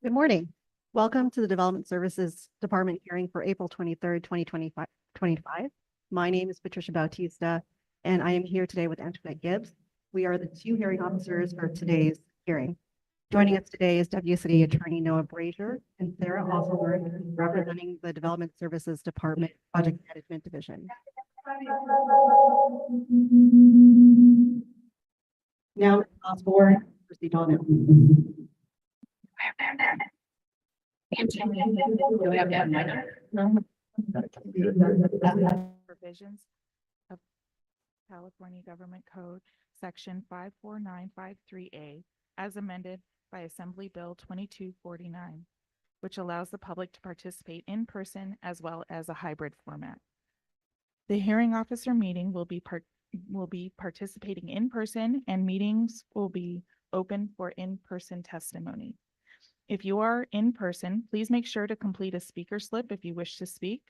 Good morning. Welcome to the Development Services Department hearing for April 23rd, 2025. My name is Patricia Bautista, and I am here today with Antoinette Gibbs. We are the two hearing officers for today's hearing. Joining us today is Deputy City Attorney Noah Brazier and Sarah Osborne, representing the Development Services Department Project Management Division. Now, Osborne, proceed on it. Do we have to have my provisions of California Government Code, Section 54953A, as amended by Assembly Bill 2249, which allows the public to participate in person as well as a hybrid format. The hearing officer meeting will be participating in person, and meetings will be open for in-person testimony. If you are in person, please make sure to complete a speaker slip if you wish to speak.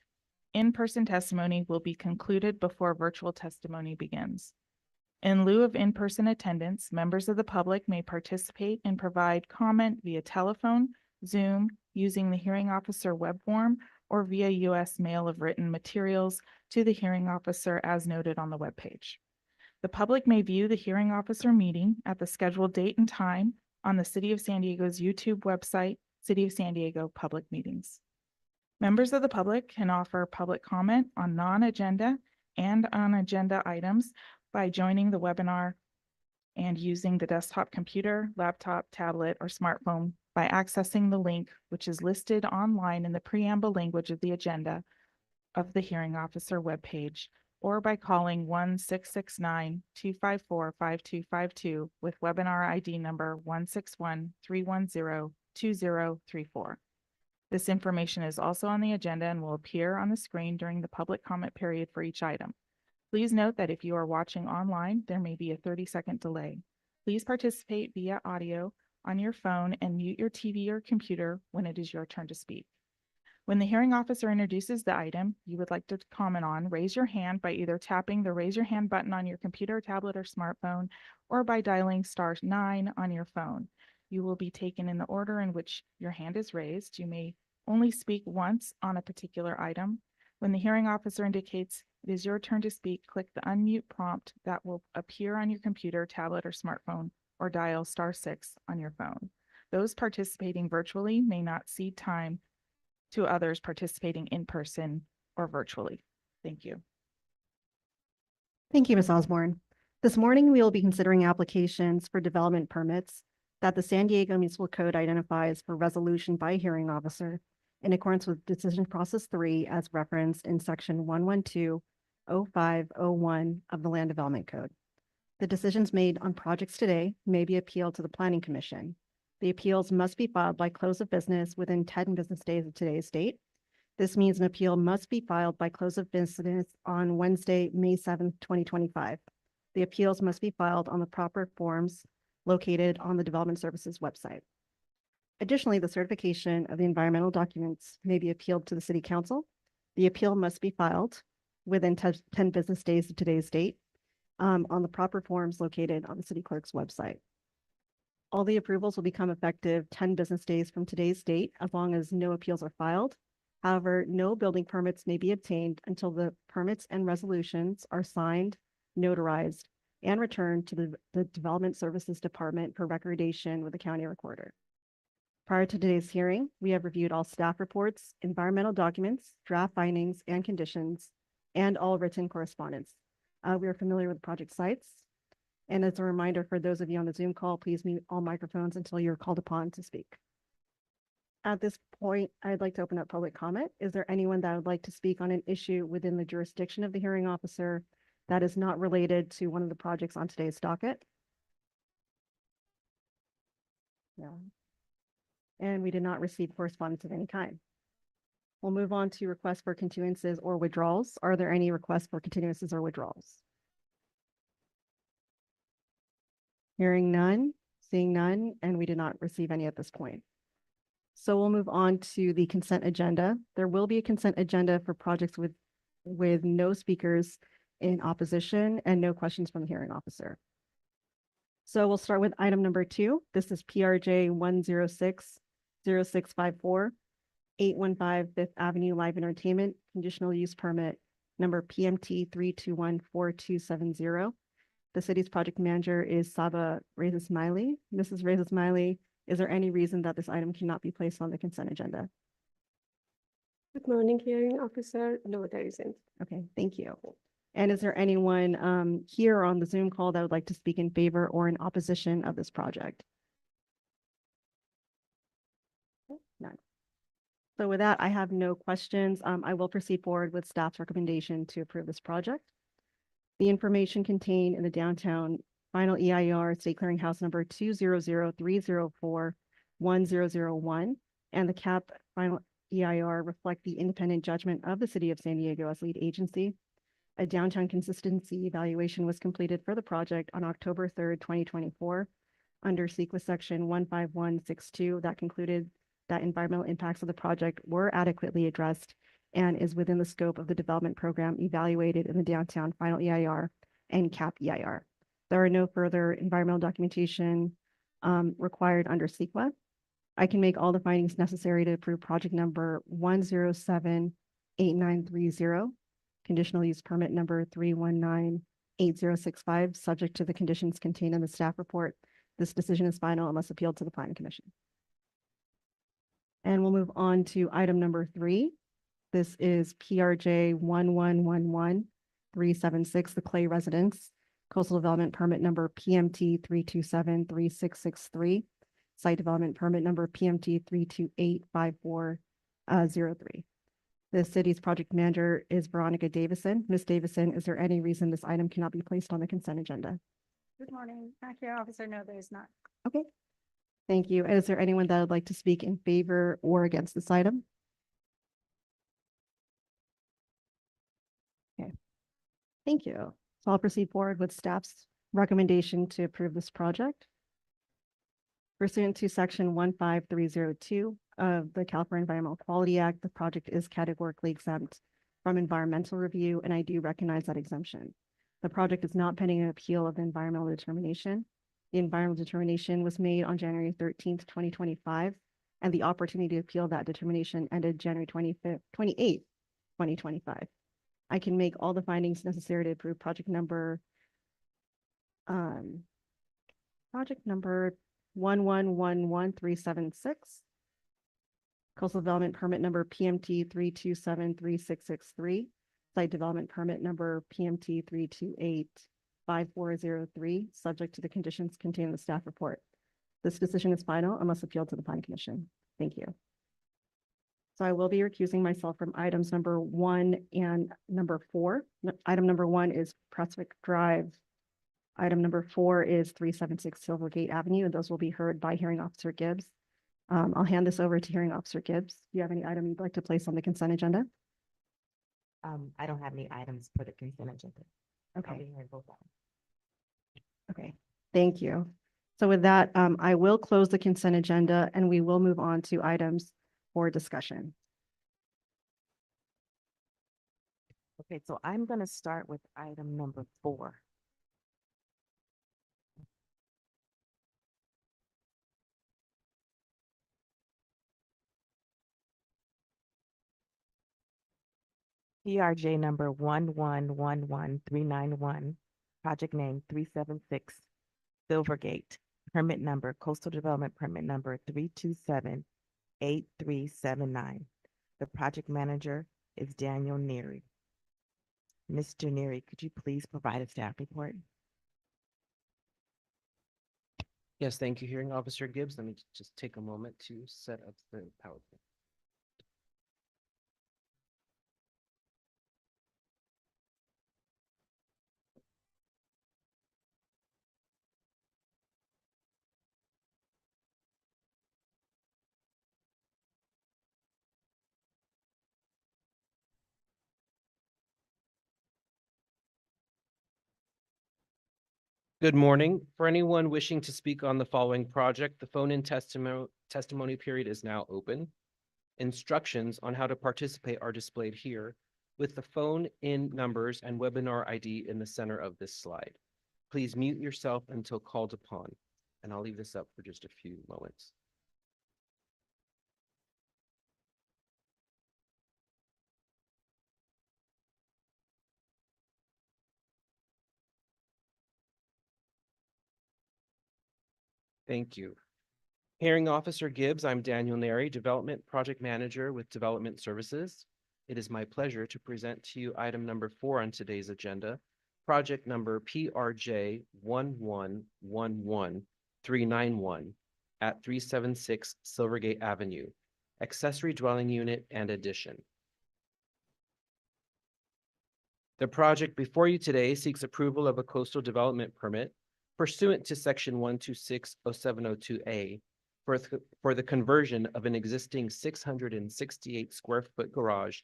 In-person testimony will be concluded before virtual testimony begins. In lieu of in-person attendance, members of the public may participate and provide comment via telephone, Zoom, using the hearing officer web form, or via U.S. mail of written materials to the hearing officer as noted on the webpage. The public may view the hearing officer meeting at the scheduled date and time on the City of San Diego's YouTube website, City of San Diego Public Meetings. Members of the public can offer public comment on non-agenda and on agenda items by joining the webinar and using the desktop computer, laptop, tablet, or smartphone by accessing the link, which is listed online in the preamble language of the agenda of the hearing officer webpage, or by calling 1-669-254-5252 with webinar ID number 161-310-2034. This information is also on the agenda and will appear on the screen during the public comment period for each item. Please note that if you are watching online, there may be a 30-second delay. Please participate via audio on your phone and mute your TV or computer when it is your turn to speak. When the hearing officer introduces the item you would like to comment on, raise your hand by either tapping the raise your hand button on your computer, tablet, or smartphone, or by dialing *9 on your phone. You will be taken in the order in which your hand is raised. You may only speak once on a particular item. When the hearing officer indicates it is your turn to speak, click the unmute prompt that will appear on your computer, tablet, or smartphone, or dial *6 on your phone. Those participating virtually may not cede time to others participating in person or virtually. Thank you. Thank you, Ms. Osborne. This morning, we will be considering applications for development permits that the San Diego Municipal Code identifies for resolution by hearing officer in accordance with Decision Process 3 as referenced in Section 112.0501 of the Land Development Code. The decisions made on projects today may be appealed to the Planning Commission. The appeals must be filed by close of business within 10 business days of today's date. This means an appeal must be filed by close of business on Wednesday, May 7th, 2025. The appeals must be filed on the proper forms located on the Development Services website. Additionally, the certification of the environmental documents may be appealed to the City Council. The appeal must be filed within 10 business days of today's date on the proper forms located on the City Clerk's website. All the approvals will become effective 10 business days from today's date, as long as no appeals are filed. However, no building permits may be obtained until the permits and resolutions are signed, notarized, and returned to the Development Services Department for recordation with the county recorder. Prior to today's hearing, we have reviewed all staff reports, environmental documents, draft findings and conditions, and all written correspondence. We are familiar with project sites. And as a reminder for those of you on the Zoom call, please mute all microphones until you're called upon to speak. At this point, I'd like to open up public comment. Is there anyone that would like to speak on an issue within the jurisdiction of the hearing officer that is not related to one of the projects on today's docket? No. And we did not receive correspondence of any kind. We'll move on to requests for continuances or withdrawals. Are there any requests for continuances or withdrawals? Hearing none, seeing none, and we did not receive any at this point. So we'll move on to the consent agenda. There will be a consent agenda for projects with no speakers in opposition and no questions from the hearing officer. So we'll start with item number 2. This is PRJ 106 0654, 815 Fifth Avenue Live Entertainment, conditional use permit number PMT 3214270. The city's project manager is Saba Reza Smiley. Mrs. Reza Smiley, is there any reason that this item cannot be placed on the consent agenda? Good morning, hearing officer. No, there isn't. Okay, thank you. And is there anyone here on the Zoom call that would like to speak in favor or in opposition of this project? None. So with that, I have no questions. I will proceed forward with staff's recommendation to approve this project. The information contained in the downtown final EIR State Clearinghouse number 200-304-1001 and the CAP final EIR reflect the independent judgment of the City of San Diego as lead agency. A downtown consistency evaluation was completed for the project on October 3rd, 2024, under CEQA section 15162 that concluded that environmental impacts of the project were adequately addressed and is within the scope of the development program evaluated in the downtown final EIR and CAP EIR. There are no further environmental documentation required under CEQA. I can make all the findings necessary to approve project number 1078930, conditional use permit number 3198065, subject to the conditions contained in the staff report. This decision is final unless appealed to the Planning Commission. And we'll move on to item number 3. This is PRJ 1111376, the Clay Residence, Coastal Development Permit number PMT 3273663, Site Development Permit number PMT 3285403. The city's project manager is Veronica Davison. Ms. Davison, is there any reason this item cannot be placed on the consent agenda? Good morning, hearing officer. No, there is not. Okay. Thank you. Is there anyone that would like to speak in favor or against this item? Okay. Thank you. So I'll proceed forward with staff's recommendation to approve this project. Pursuant to section 15302 of the California Environmental Quality Act, the project is categorically exempt from environmental review, and I do recognize that exemption. The project is not pending an appeal of the environmental determination. The environmental determination was made on January 13th, 2025, and the opportunity to appeal that determination ended January 28th, 2025. I can make all the findings necessary to approve project number 1111376, Coastal Development Permit number PMT 3273663, Site Development Permit number PMT 3285403, subject to the conditions contained in the staff report. This decision is final unless appealed to the Planning Commission. Thank you. So I will be recusing myself from items number 1 and number 4. Item number 1 is Prestwick Drive. Item number 4 is 376 Silvergate Avenue, and those will be heard by Hearing Officer Gibbs. I'll hand this over to Hearing Officer Gibbs. Do you have any item you'd like to place on the consent agenda? I don't have any items for the consent agenda. I'll Okay, be hearing both items. okay, thank you. So with that, I will close the consent agenda and we will move on to items for discussion. Okay, so I'm gonna start with item number 4. PRJ number 1111391, project name 376 Silvergate, permit number Coastal Development Permit number 3278379. The project manager is Daniel Neary. Mr. Neary, could you please provide a staff report? Yes, thank you, Hearing Officer Gibbs. Let me just take a moment to set up the PowerPoint. Good morning. For anyone wishing to speak on the following project, the phone-in testimony period is now open. Instructions on how to participate are displayed here with the phone-in numbers and webinar ID in the center of this slide. Please mute yourself until called upon, and I'll leave this up for just a few moments. Thank you. Hearing Officer Gibbs, I'm Daniel Neri, Development Project Manager with Development Services. It is my pleasure to present to you item number 4 on today's agenda, project number PRJ 1111391 at 376 Silvergate Avenue, accessory dwelling unit and addition. The project before you today seeks approval of a coastal development permit pursuant to section 1260702A for the conversion of an existing 668 square foot garage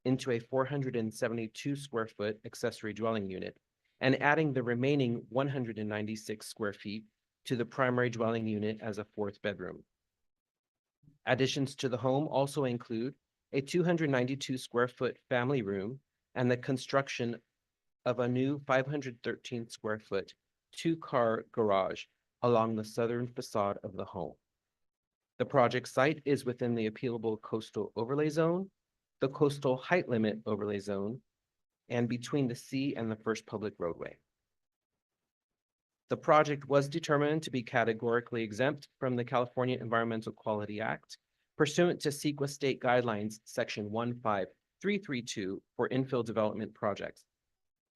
into a 472 square foot accessory dwelling unit and adding the remaining 196 square feet to the primary dwelling unit as a 4th bedroom. Additions to the home also include a 292 square foot family room and the construction of a new 513 square foot 2-car garage along the southern facade of the home. The project site is within the appealable coastal overlay zone, the coastal height limit overlay zone, and between the sea and the first public roadway. The project was determined to be categorically exempt from the California Environmental Quality Act pursuant to CEQA State Guidelines, Section 15332 for infill development projects.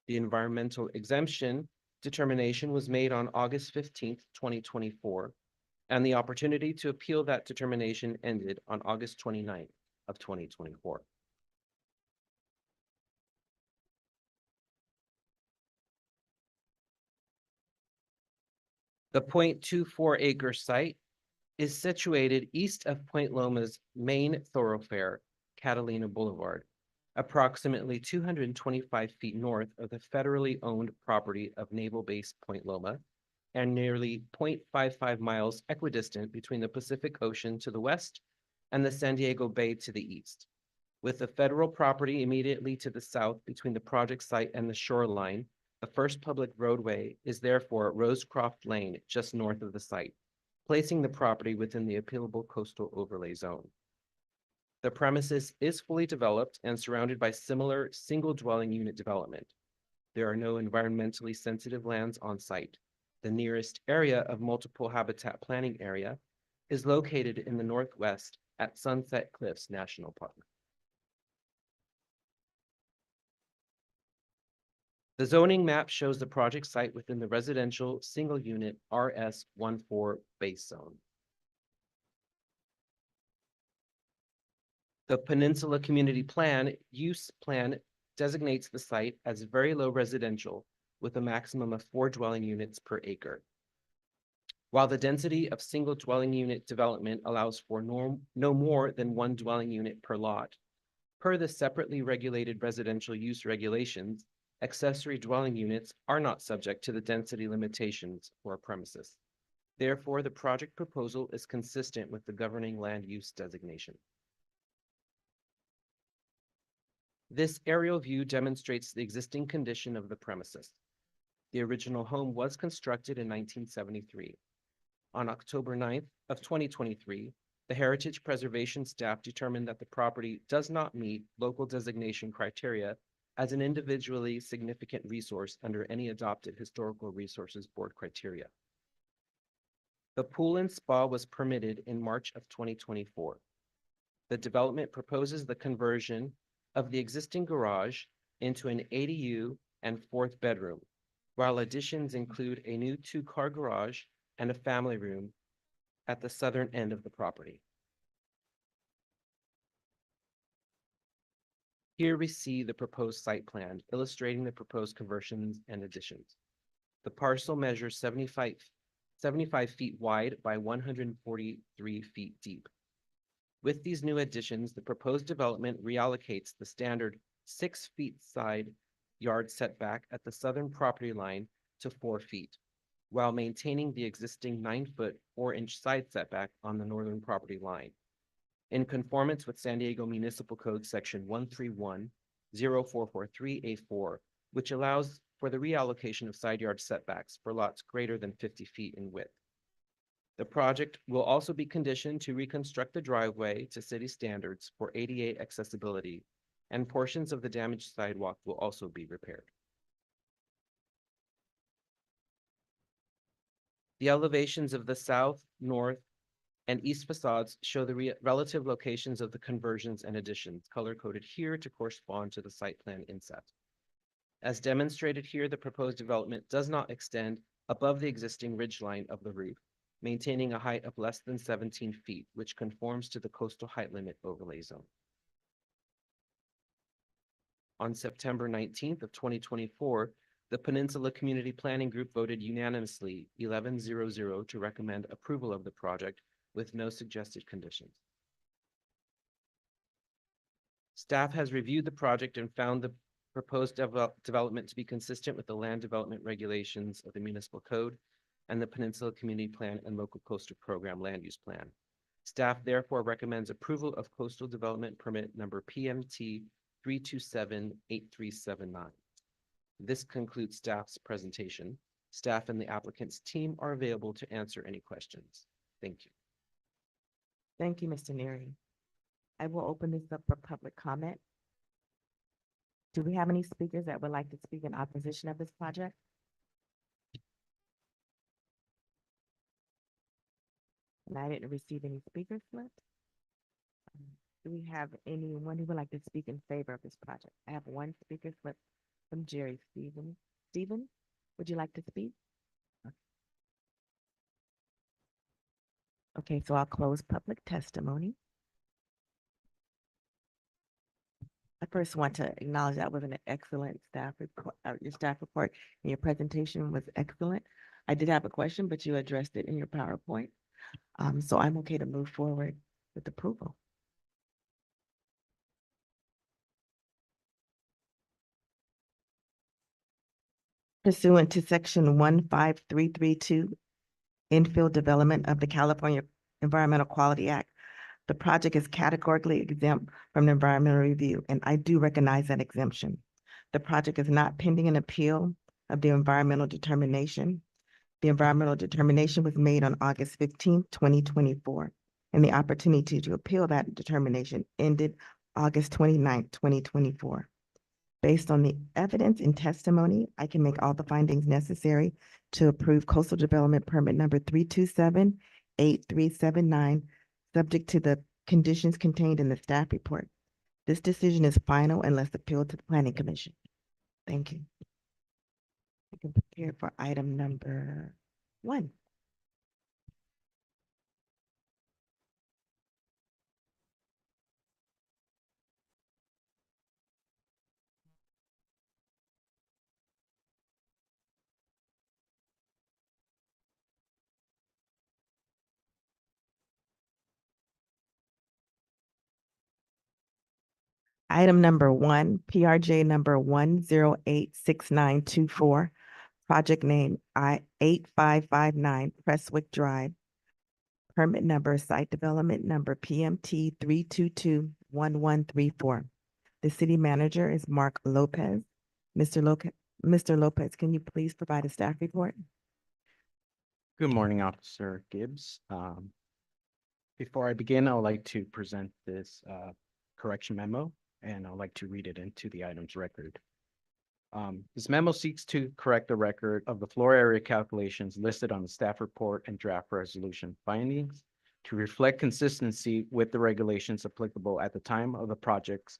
The environmental exemption determination was made on August 15th, 2024, and the opportunity to appeal that determination ended on August 29th of 2024. The 0.24 acre site is situated east of Point Loma's main thoroughfare, Catalina Boulevard, approximately 225 feet north of the federally owned property of Naval Base Point Loma, and nearly 0.55 miles equidistant between the Pacific Ocean to the west and the San Diego Bay to the east. With the federal property immediately to the south between the project site and the shoreline, the first public roadway is therefore Rosecroft Lane, just north of the site, placing the property within the appealable coastal overlay zone. The premises is fully developed and surrounded by similar single dwelling unit development. There are no environmentally sensitive lands on site. The nearest area of multiple habitat planning area is located in the northwest at Sunset Cliffs National Park. The zoning map shows the project site within the residential single unit RS14 base zone. The Peninsula Community Plan use plan designates the site as very low residential with a maximum of 4 dwelling units per acre. While the density of single dwelling unit development allows for no more than 1 dwelling unit per lot. Per the separately regulated residential use regulations, accessory dwelling units are not subject to the density limitations for a premises. Therefore, the project proposal is consistent with the governing land use designation. This aerial view demonstrates the existing condition of the premises. The original home was constructed in 1973. On October 9th of 2023, the Heritage Preservation staff determined that the property does not meet local designation criteria as an individually significant resource under any adopted Historical Resources Board criteria. The pool and spa was permitted in March of 2024. The development proposes the conversion of the existing garage into an ADU and 4th bedroom, while additions include a new 2-car garage and a family room at the southern end of the property. Here we see the proposed site plan illustrating the proposed conversions and additions. The parcel measures 75 feet wide by 143 feet deep. With these new additions, the proposed development reallocates the standard 6 feet side yard setback at the southern property line to 4 feet, while maintaining the existing 9-foot 4-inch side setback on the northern property line. In conformance with San Diego Municipal Code Section 131-0443A4, which allows for the reallocation of side yard setbacks for lots greater than 50 feet in width. The project will also be conditioned to reconstruct the driveway to city standards for ADA accessibility, and portions of the damaged sidewalk will also be repaired. The elevations of the south, north, and east facades show the relative locations of the conversions and additions, color-coded here to correspond to the site plan inset. As demonstrated here, the proposed development does not extend above the existing ridgeline of the roof, maintaining a height of less than 17 feet, which conforms to the coastal height limit overlay zone. On September 19th of 2024, the Peninsula Community Planning Group voted unanimously 11-0-0 to recommend approval of the project with no suggested conditions. Staff has reviewed the project and found the proposed development to be consistent with the land development regulations of the municipal code and the Peninsula Community Plan and Local Coastal Program Land Use Plan. Staff therefore recommends approval of coastal development permit number PMT 3278379. This concludes staff's presentation. Staff and the applicant's team are available to answer any questions. Thank you. Thank you, Mr. Neary. I will open this up for public comment. Do we have any speakers that would like to speak in opposition of this project? And I didn't receive any speaker slips. Do we have anyone who would like to speak in favor of this project? I have one speaker slip from Jerry Stevens. Stephen, would you like to speak? Okay, so I'll close public testimony. I first want to acknowledge that was an excellent staff report. Your staff report and your presentation was excellent. I did have a question, but you addressed it in your PowerPoint. So I'm okay to move forward with approval. Pursuant to section 15332, infill development of the California Environmental Quality Act, the project is categorically exempt from the environmental review, and I do recognize that exemption. The project is not pending an appeal of the environmental determination. The environmental determination was made on August 15th, 2024, and the opportunity to appeal that determination ended August 29th, 2024. Based on the evidence and testimony, I can make all the findings necessary to approve coastal development permit number 3278379, subject to the conditions contained in the staff report. This decision is final unless appealed to the Planning Commission. Thank you. I can prepare for item number 1. Item number 1, PRJ number 1086924, project name I-8559 Prestwick Drive. Permit number, site development number PMT 3221134. The city manager is Mark Lopez. Mr. Lopez, can you please provide a staff report? Good morning, Officer Gibbs. Before I begin, I would like to present this correction memo, and I'd like to read it into the item's record. This memo seeks to correct the record of the floor area calculations listed on the staff report and draft resolution findings to reflect consistency with the regulations applicable at the time of the project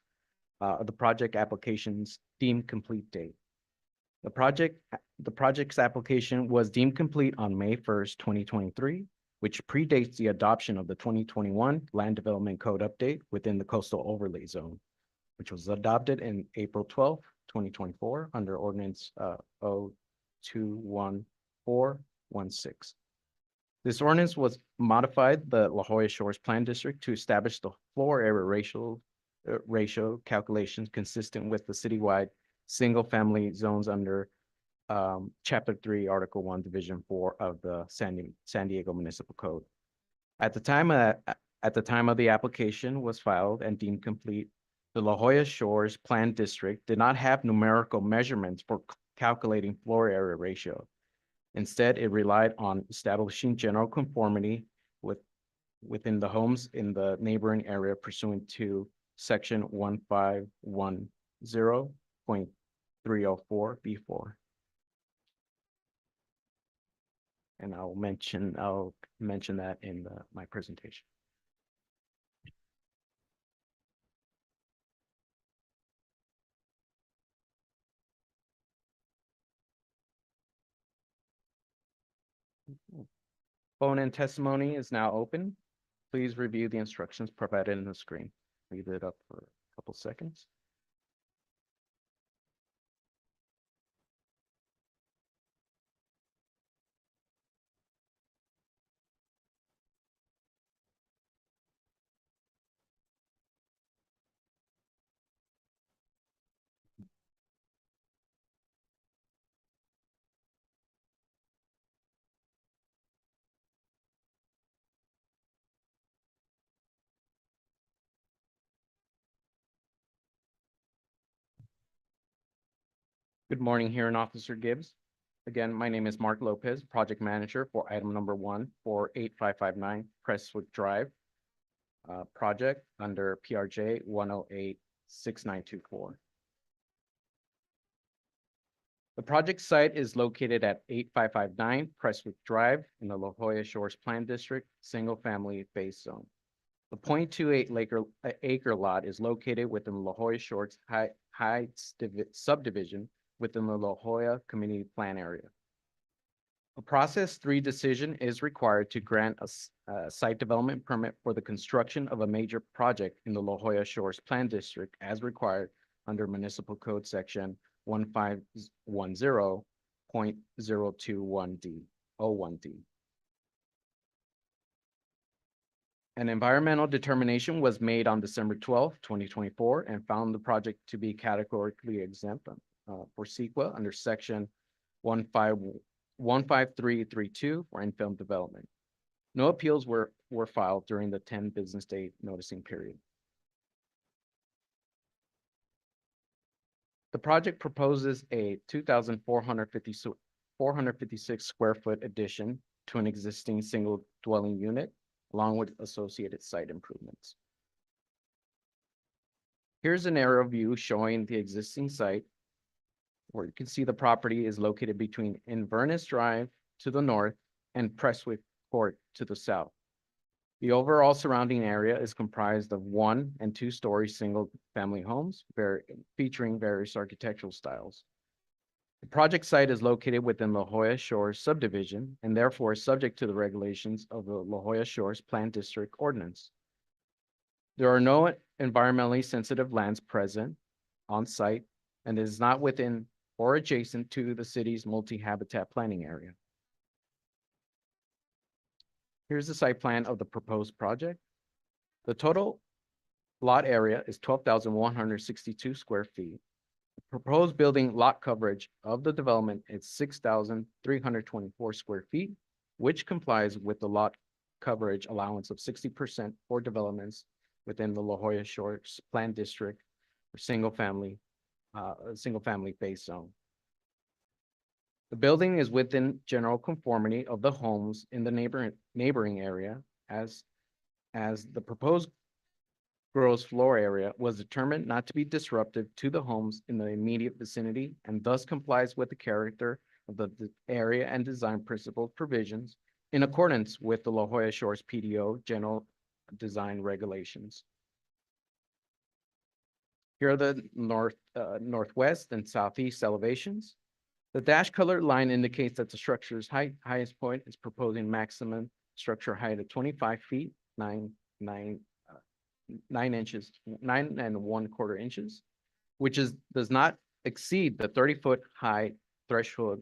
application's deemed complete date. The project's application was deemed complete on May 1st, 2023, which predates the adoption of the 2021 Land Development Code update within the coastal overlay zone, which was adopted in April 12th, 2024 under ordinance 021416. This ordinance was modified the La Jolla Shores Plan District to establish the floor area ratio calculations consistent with the citywide single-family zones under Chapter 3, Article 1, Division 4 of the San Diego Municipal Code. At the time of the application was filed and deemed complete, the La Jolla Shores Plan District did not have numerical measurements for calculating floor area ratio. Instead, it relied on establishing general conformity within the homes in the neighboring area pursuant to Section 1510.304 B4. And I'll mention that in my presentation. Phone and testimony is now open. Please review the instructions provided in the screen. Leave it up for a couple seconds. Good morning, Hearing Officer Gibbs. Again, my name is Mark Lopez, Project Manager for item number 1 for 8559 Crestwood Drive project under PRJ 1086924. The project site is located at 8559 Crestwood Drive in the La Jolla Shores Plan District, Single Family Phase Zone. The 0.28 acre lot is located within La Jolla Shores Heights subdivision within the La Jolla Community Plan area. A Process 3 decision is required to grant a site development permit for the construction of a major project in the La Jolla Shores Plan District as required under Municipal Code Section 1510.021D, 01D. An environmental determination was made on December 12, 2024, and found the project to be categorically exempt for CEQA under Section 15332 for in-film development. No appeals were filed during the 10 business day noticing period. The project proposes a 2,456 square foot addition to an existing single dwelling unit, along with associated site improvements. Here's an aerial view showing the existing site, where you can see the property is located between Inverness Drive to the north and Prestwick Court to the south. The overall surrounding area is comprised of 1- and 2-story single-family homes featuring various architectural styles. The project site is located within La Jolla Shores subdivision and therefore is subject to the regulations of the La Jolla Shores Plan District Ordinance. There are no environmentally sensitive lands present on site and is not within or adjacent to the city's multi-habitat planning area. Here's the site plan of the proposed project. The total lot area is 12,162 square feet. The proposed building lot coverage of the development is 6,324 square feet, which complies with the lot coverage allowance of 60% for developments within the La Jolla Shores Plan District for single family phase zone. The building is within general conformity of the homes in the neighboring area as the proposed gross floor area was determined not to be disruptive to the homes in the immediate vicinity and thus complies with the character of the area and design principle provisions in accordance with the La Jolla Shores PDO general design regulations. Here are the northwest and southeast elevations. The dash colored line indicates that the structure's highest point is proposing maximum structure height of 25 feet, 9 inches, 9¼ inches, which does not exceed the 30-foot high threshold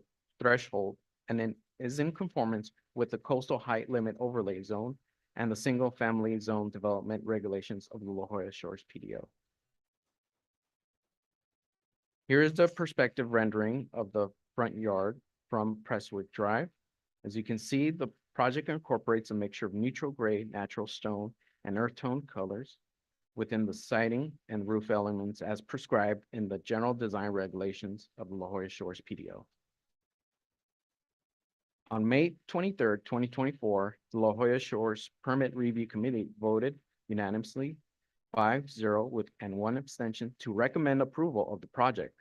and then is in conformance with the coastal height limit overlay zone and the single family zone development regulations of the La Jolla Shores PDO. Here is the perspective rendering of the front yard from Prestwick Drive. As you can see, the project incorporates a mixture of neutral gray, natural stone, and earth tone colors within the siding and roof elements as prescribed in the general design regulations of the La Jolla Shores PDO. On May 23rd, 2024, the La Jolla Shores Permit Review Committee voted unanimously 5-0 with and 1 abstention to recommend approval of the project.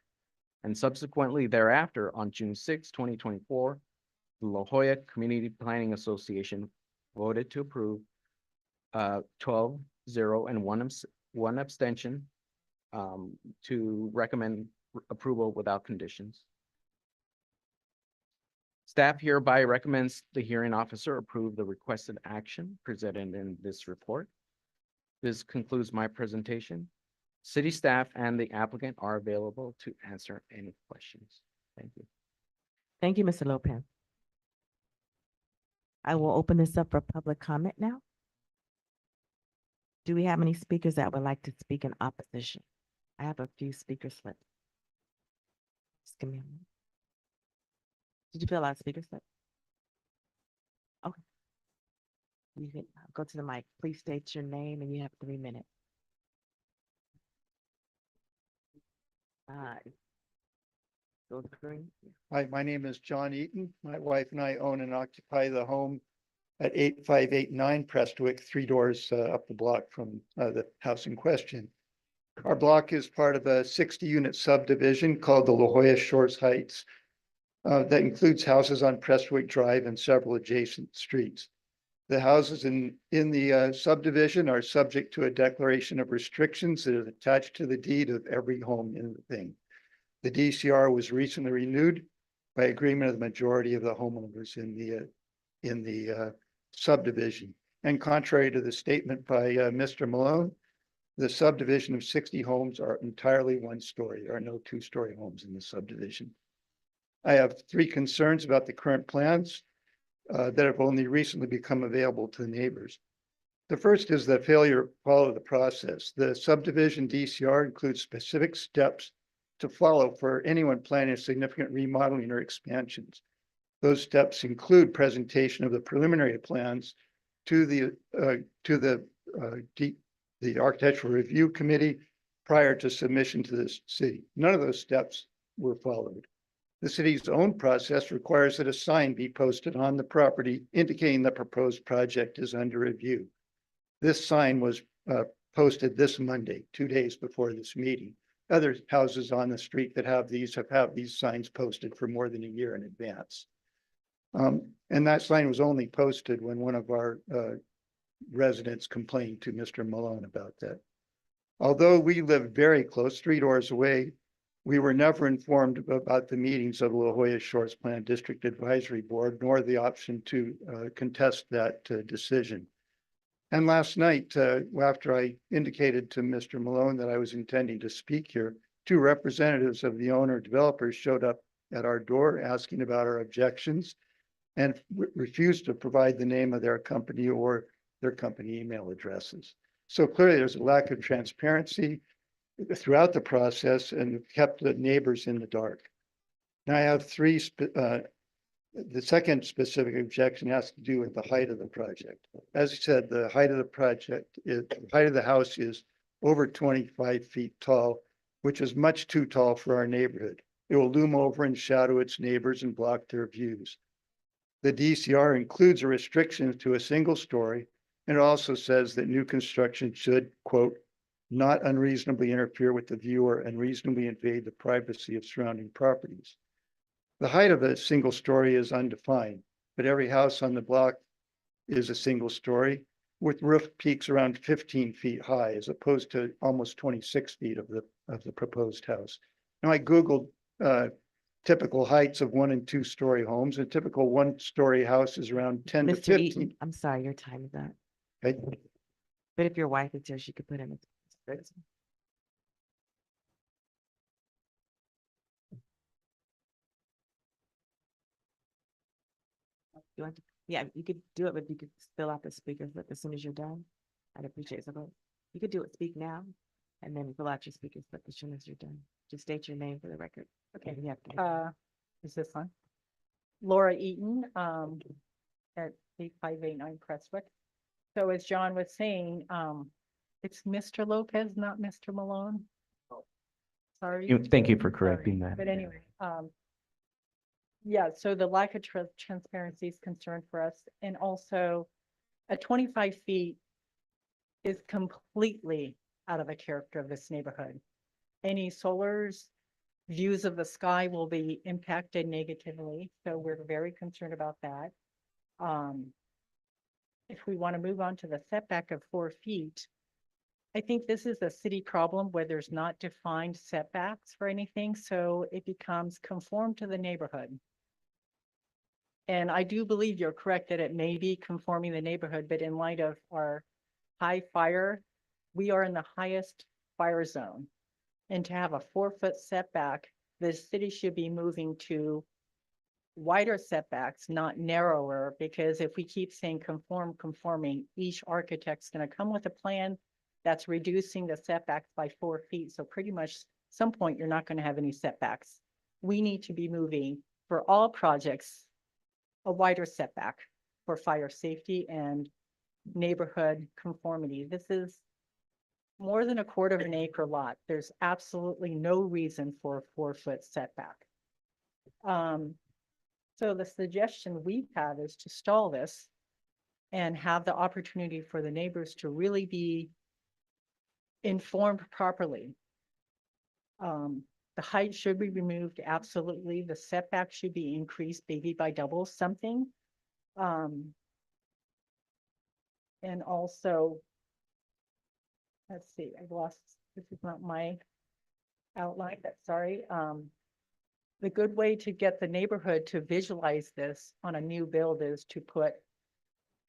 And subsequently thereafter, on June 6, 2024, the La Jolla Community Planning Association voted to approve 12-0 and one abstention to recommend approval without conditions. Staff hereby recommends the hearing officer approve the requested action presented in this report. This concludes my presentation. City staff and the applicant are available to answer any questions. Thank you. Thank you, Mr. Lopez. I will open this up for public comment now. Do we have any speakers that would like to speak in opposition? I have a few speaker slips. Just give me a moment. Did you fill out a speaker slip? Okay. You can go to the mic. Please state your name and you have 3 minutes. Go green. Hi, my name is John Eaton. My wife and I own and occupy the home at 8589 Prestwick, 3 doors up the block from the house in question. Our block is part of a 60-unit subdivision called the La Jolla Shores Heights that includes houses on Prestwick Drive and several adjacent streets. The houses in the subdivision are subject to a declaration of restrictions that is attached to the deed of every home in the thing. The DCR was recently renewed by agreement of the majority of the homeowners in the subdivision. And contrary to the statement by Mr. Malone, the subdivision of 60 homes are entirely 1-story. There are no 2-story homes in the subdivision. I have 3 concerns about the current plans that have only recently become available to the neighbors. The first is the failure to follow the process. The subdivision DCR includes specific steps to follow for anyone planning a significant remodeling or expansions. Those steps include presentation of the preliminary plans to the Architectural Review Committee prior to submission to the city. None of those steps were followed. The city's own process requires that a sign be posted on the property indicating the proposed project is under review. This sign was posted this Monday, 2 days before this meeting. Other houses on the street that have these signs posted for more than a year in advance. And that sign was only posted when one of our residents complained to Mr. Malone about that. Although we live very close, 3 doors away, we were never informed about the meetings of the La Jolla Shores Plan District Advisory Board, nor the option to contest that decision. And last night, after I indicated to Mr. Malone that I was intending to speak here, 2 representatives of the owner developers showed up at our door asking about our objections and refused to provide the name of their company or their company email addresses. So clearly there's a lack of transparency throughout the process and kept the neighbors in the dark. Now I have 3 the second specific objection has to do with the height of the project. As I said, the height of the house is over 25 feet tall, which is much too tall for our neighborhood. It will loom over and shadow its neighbors and block their views. The DCR includes a restriction to a single story, and it also says that new construction should, quote, not unreasonably interfere with the view or unreasonably invade the privacy of surrounding properties. The height of a single story is undefined, but every house on the block is a single story with roof peaks around 15 feet high, as opposed to almost 26 feet of the proposed house. Now I Googled typical heights of 1- and 2-story homes. A typical 1-story house is around 10 to Mr. 15. Eaton, I'm sorry, your time is up. Okay. But if your wife is here, she could put in a. You want to, yeah, you could do it, but you could fill out the speaker slip as soon as you're done. I'd appreciate it. So you could do it, speak now, and then fill out your speaker slip as soon as you're done. Just state your name for the record. Okay, You have to- is this on? Laura Eaton, at 8589 Prestwick. So as John was saying, it's Mr. Lopez, not Mr. Malone. Sorry. Thank you for Sorry. correcting that. But anyway, yeah, so the lack of transparency is concern for us. And also at 25 feet is completely out of the character of this neighborhood. Any solars views of the sky will be impacted negatively, so we're very concerned about that. If we want to move on to the setback of 4 feet, I think this is a city problem where there's not defined setbacks for anything, so it becomes conform to the neighborhood. And I do believe you're correct that it may be conforming the neighborhood, but in light of our high fire, we are in the highest fire zone. And to have a 4-foot setback, the city should be moving to wider setbacks, not narrower, because if we keep saying conforming, each architect's gonna come with a plan that's reducing the setbacks by 4 feet. So pretty much some point, you're not gonna have any setbacks. We need to be moving for all projects, a wider setback for fire safety and neighborhood conformity. This is more than a quarter of an acre lot. There's absolutely no reason for a 4-foot setback. So the suggestion we have is to stall this and have the opportunity for the neighbors to really be informed properly. The height should be removed, absolutely. The setback should be increased, maybe by double something. And also, let's see, I've lost, this is not my outline, but sorry. The good way to get the neighborhood to visualize this on a new build is to put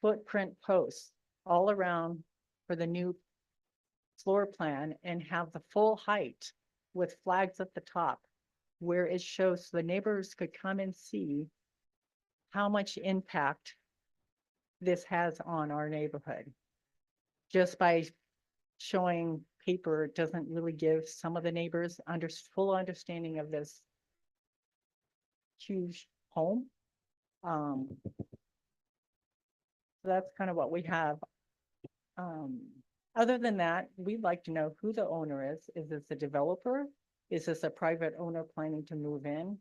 footprint posts all around for the new floor plan and have the full height with flags at the top where it shows so the neighbors could come and see how much impact this has on our neighborhood. Just by showing paper doesn't really give some of the neighbors full understanding of this huge home. So that's kind of what we have. Other than that, we'd like to know who the owner is. Is this a developer? Is this a private owner planning to move in?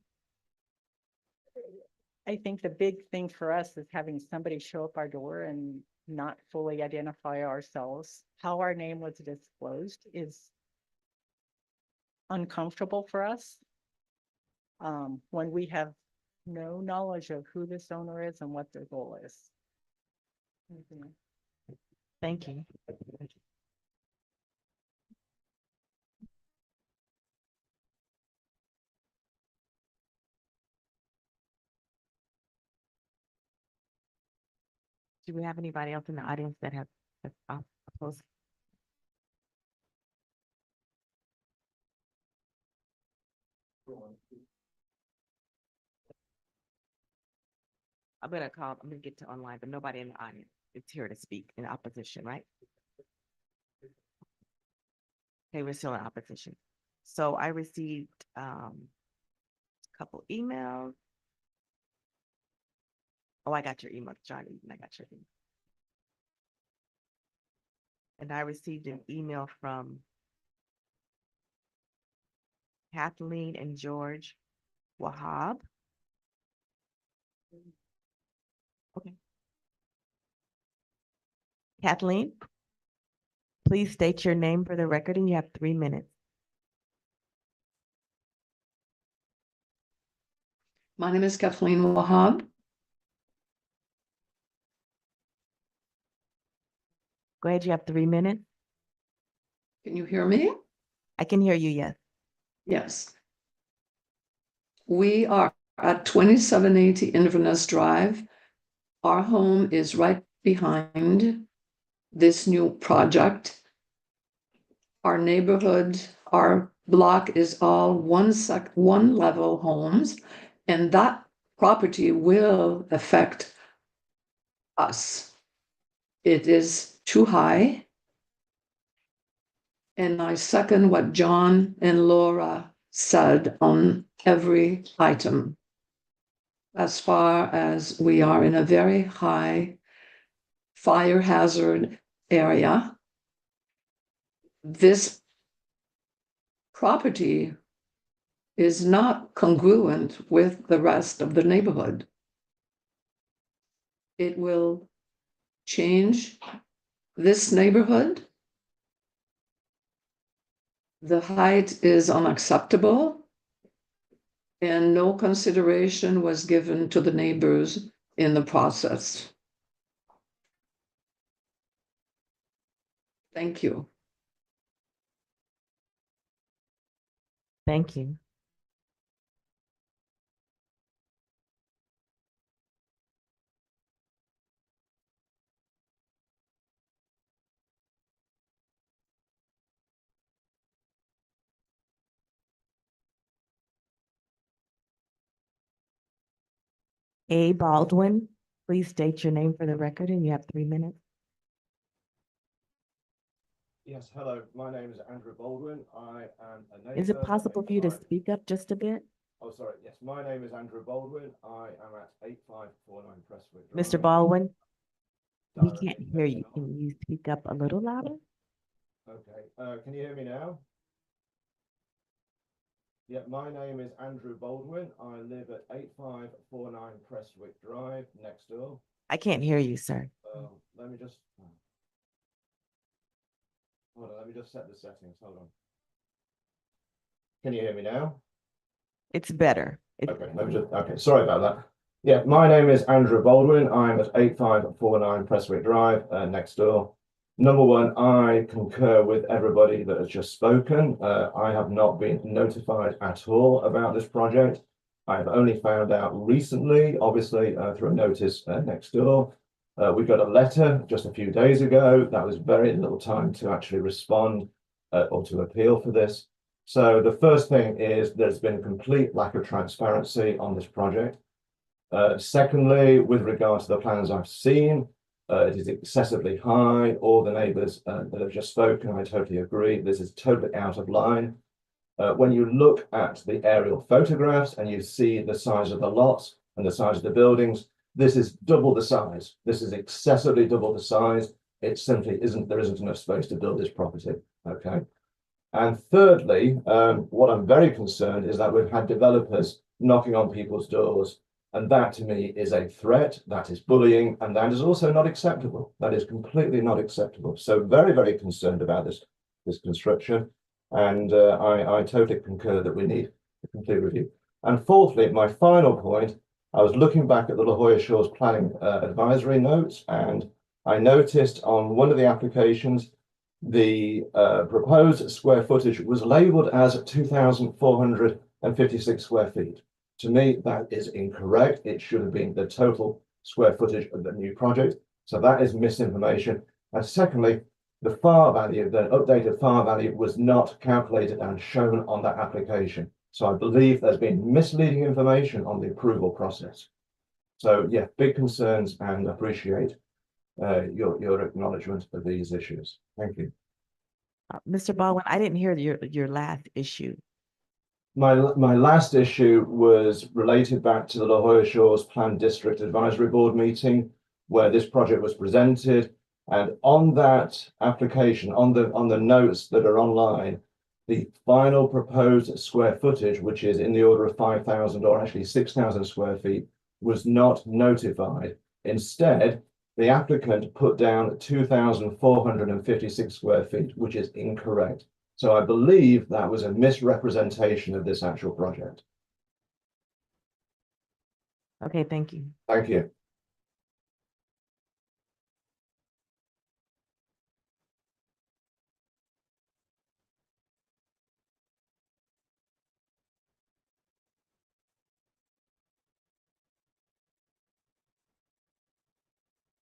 I think the big thing for us is having somebody show up our door and not fully identify ourselves. How our name was disclosed is uncomfortable for us. When we have no knowledge of who this owner is and what their goal is. Thank you. Do we have anybody else in the audience that have opposed? I'm gonna get to online, but nobody in the audience is here to speak in opposition, right? Okay, we're still in opposition. So I received a couple emails. Oh, I got your email, John Eden, I got your email. And I received an email from Kathleen and George Wahab. Okay. Kathleen, please state your name for the record and you have 3 minutes. My name is Kathleen Wahab. Go ahead, you have 3 minutes. Can you hear me? I can hear you, yes. Yes. We are at 2780 Inverness Drive. Our home is right behind this new project. Our neighborhood, our block is all one level homes, and that property will affect us. It is too high. And I second what John and Laura said on every item. As far as we are in a very high fire hazard area, this property is not congruent with the rest of the neighborhood. It will change this neighborhood. The height is unacceptable. and no consideration was given to the neighbors in the process. Thank you. Thank you. A Baldwin, please state your name for the record and you have 3 minutes. Yes, hello, my name is Andrew Baldwin. I am a neighbor. Is it possible for you to 85 speak up just a bit? Oh, sorry, yes, my name is Andrew Baldwin. I am at 8549 Prestwick Mr. Drive. Baldwin, we Directly can't hear next you. door. Can you speak up a little louder? Okay, can you hear me now? Yeah, my name is Andrew Baldwin. I live at 8549 Prestwick Drive, next door. I can't hear you, sir. Let me just. Hold on, let me just set the settings, hold on. Can you hear me now? It's better. Okay, let me just, okay, sorry about that. Yeah, my name is Andrew Baldwin. I'm at 8549 Prestwick Drive, next door. Number one, I concur with everybody that has just spoken. I have not been notified at all about this project. I've only found out recently, obviously, through a notice next door. We got a letter just a few days ago. That was very little time to actually respond or to appeal for this. So the first thing is there's been complete lack of transparency on this project. Secondly, with regard to the plans I've seen, it is excessively high. All the neighbours that have just spoken, I totally agree. This is totally out of line. When you look at the aerial photographs and you see the size of the lots and the size of the buildings, this is double the size. This is excessively double the size. It simply isn't, there isn't enough space to build this property, okay? And thirdly, what I'm very concerned is that we've had developers knocking on people's doors. And that to me is a threat, that is bullying, and that is also not acceptable. That is completely not acceptable. So very, very concerned about this construction. And I totally concur that we need a complete review. And fourthly, my final point, I was looking back at the La Jolla Shores planning advisory notes, and I noticed on one of the applications, the proposed square footage was labeled as 2,456 square feet. To me, that is incorrect. It should have been the total square footage of the new project. So that is misinformation. And secondly, the FAR value, the updated FAR value was not calculated and shown on that application. So I believe there's been misleading information on the approval process. So yeah, big concerns and appreciate your acknowledgement of these issues. Thank you. Mr. Baldwin, I didn't hear your last issue. My last issue was related back to the La Jolla Shores Plan District Advisory Board meeting, where this project was presented. And on that application, on the notes that are online, the final proposed square footage, which is in the order of 5,000 or actually 6,000 square feet, was not notified. Instead, the applicant put down 2,456 square feet, which is incorrect. So I believe that was a misrepresentation of this actual project. Okay, thank you. Thank you.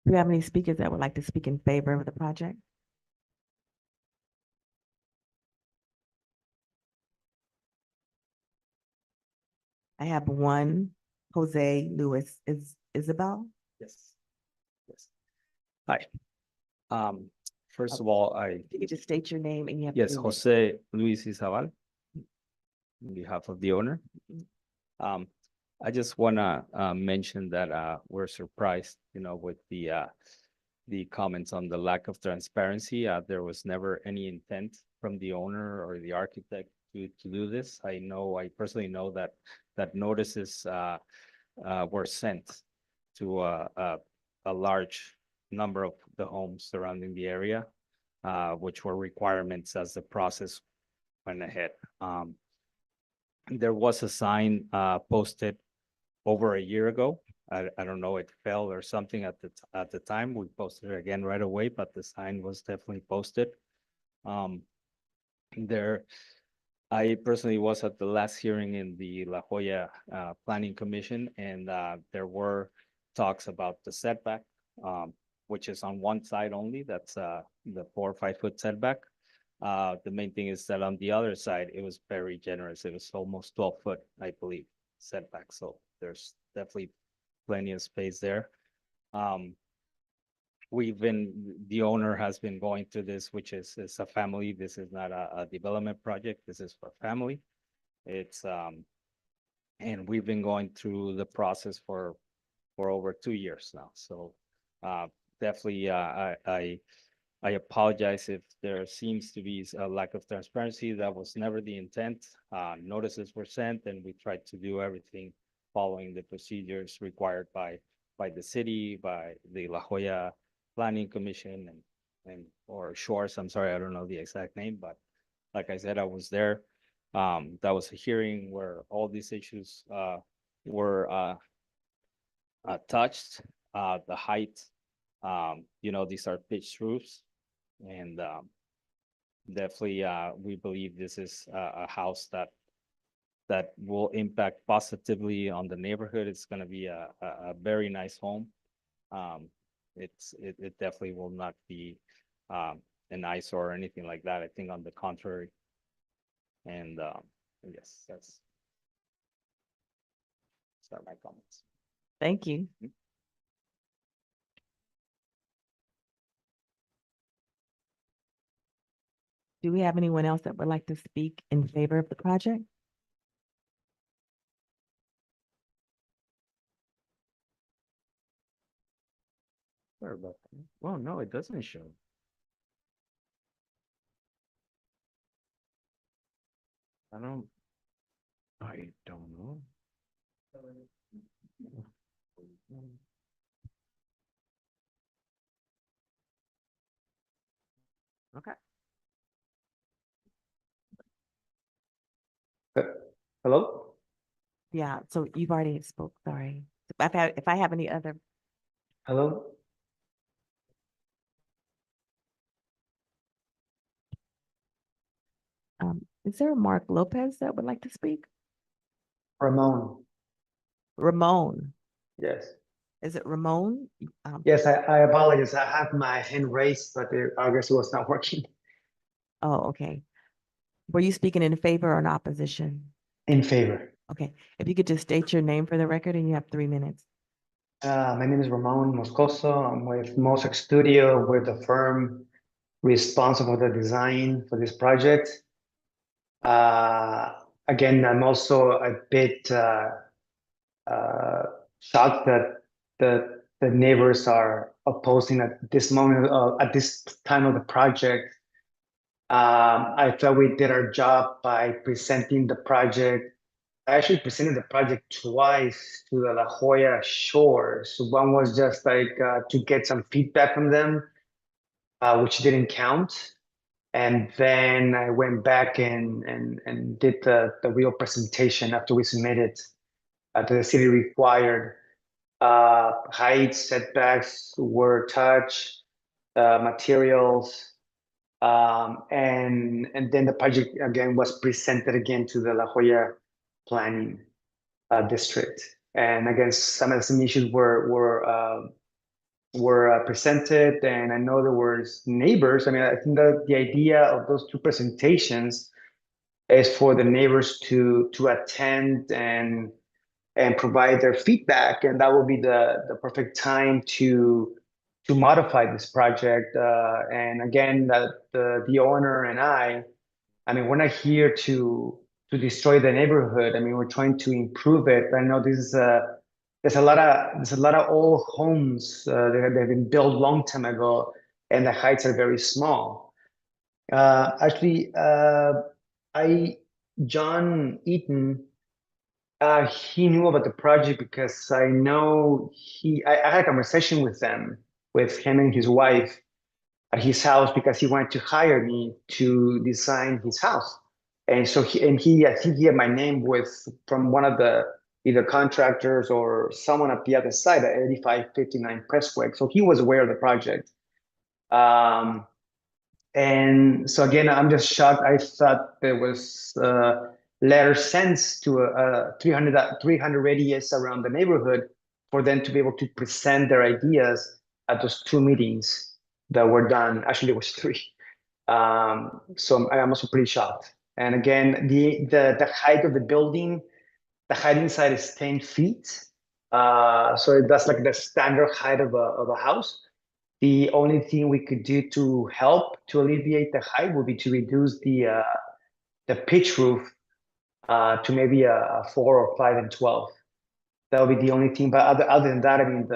Do you have any speakers that would like to speak in favor of the project? I have one, Jose Luis Isabel. Yes. Yes. Hi. First of all, You could just state your name and you have. yes, 3 minutes. Jose Luis Izabal, on behalf of the owner. I just wanna mention that we're surprised, with the comments on the lack of transparency. There was never any intent from the owner or the architect to do this. I personally know that notices were sent to a large number of the homes surrounding the area, which were requirements as the process went ahead. there was a sign posted over a year ago. I don't know, it fell or something at the time. We posted it again right away, but the sign was definitely posted. There, I personally was at the last hearing in the La Jolla Planning Commission, and there were talks about the setback, which is on one side only. That's the 4 or 5 foot setback. The main thing is that on the other side, it was very generous. It was almost 12 foot, I believe, setback. So there's definitely plenty of space there. The owner has been going through this, which is a family. This is not a development project. This is for family. It's, and we've been going through the process for over 2 years now. So definitely, I apologize if there seems to be a lack of transparency. That was never the intent. Notices were sent, and we tried to do everything following the procedures required by the city, by the La Jolla Planning Commission or Shores. I'm sorry, I don't know the exact name, but like I said, I was there. That was a hearing where all these issues were touched. The height, these are pitched roofs, and definitely we believe this is a house that will impact positively on the neighborhood. It's going to be a very nice home. It definitely will not be an eyesore or anything like that. I think on the contrary. And yes, that's my comments. Thank you. Do we have anyone else that would like to speak in favor of the project? Sorry about that. Well, no, it doesn't show. I don't know. Okay. Hello? Yeah, so you've already spoke, sorry. If I have any other, Hello? is there a Mark Lopez that would like to speak? Ramon, Ramon, yes. is it Ramon? Yes, I apologize. I have my hand raised, but I guess it was not working. Oh, okay. Were you speaking in favor or in opposition? In favor. Okay, if you could just state your name for the record, and you have 3 minutes. My name is Ramon Moscoso. I'm with Mosaic Studio. We're the firm responsible for the design for this project. Again, I'm also a bit shocked that the neighbors are opposing at this moment, at this time of the project. I felt we did our job by presenting the project. I actually presented the project twice to the La Jolla Shores. One was just like to get some feedback from them, which didn't count. And then I went back and did the real presentation after we submitted to the city required. Height setbacks were touched, materials, and then the project again was presented again to the La Jolla Planning District. And again, some of the same issues were presented, and I know there were neighbors. I mean, I think that the idea of those two presentations is for the neighbors to attend and provide their feedback, and that will be the perfect time to modify this project. And again, that the owner and I mean, we're not here to destroy the neighborhood. I mean, we're trying to improve it. I know this is there's a lot of old homes that have been built long time ago, and the heights are very small. Actually, John Eaton, he knew about the project because I know I had a conversation with him and his wife at his house, because he wanted to hire me to design his house. And so I think he had my name from one of the either contractors or someone at the other side at 8559 Prestwick. So he was aware of the project. And so again, I'm just shocked. I thought there was letter sent to a 300 radius around the neighborhood for them to be able to present their ideas at those 2 meetings that were done. Actually, it was 3. So I'm also pretty shocked. And again, the height of the building, the height inside is 10 feet. So that's like the standard height of a house. The only thing we could do to help to alleviate the height would be to reduce the pitch roof to maybe a 4 or 5 and 12. That would be the only thing. But other than that, I mean,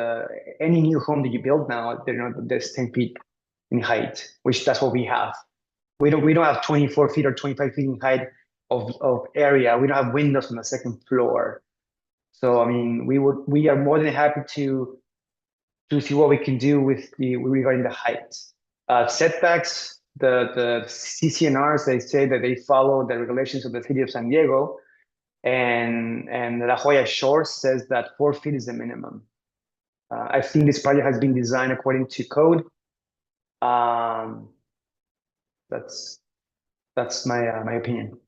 any new home that you build now, there's 10 feet in height, which that's what we have. We don't have 24 feet or 25 feet in height of area. We don't have windows on the second floor. So I mean, we are more than happy to see what we can do regarding the height. Setbacks, the CCNRs, they say that they follow the regulations of the city of San Diego, and La Jolla Shores says that 4 feet is the minimum. I think this project has been designed according to code. That's my opinion.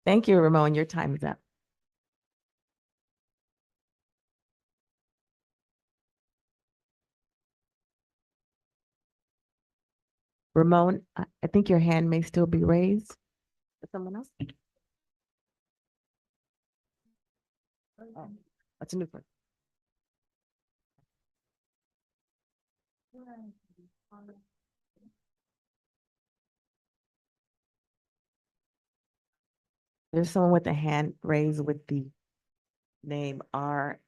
Thank you, Ramon. Your time is up. Ramon, I think your hand may still be raised. Someone else? Oh, that's a new one. There's someone with a hand raised with the name RNM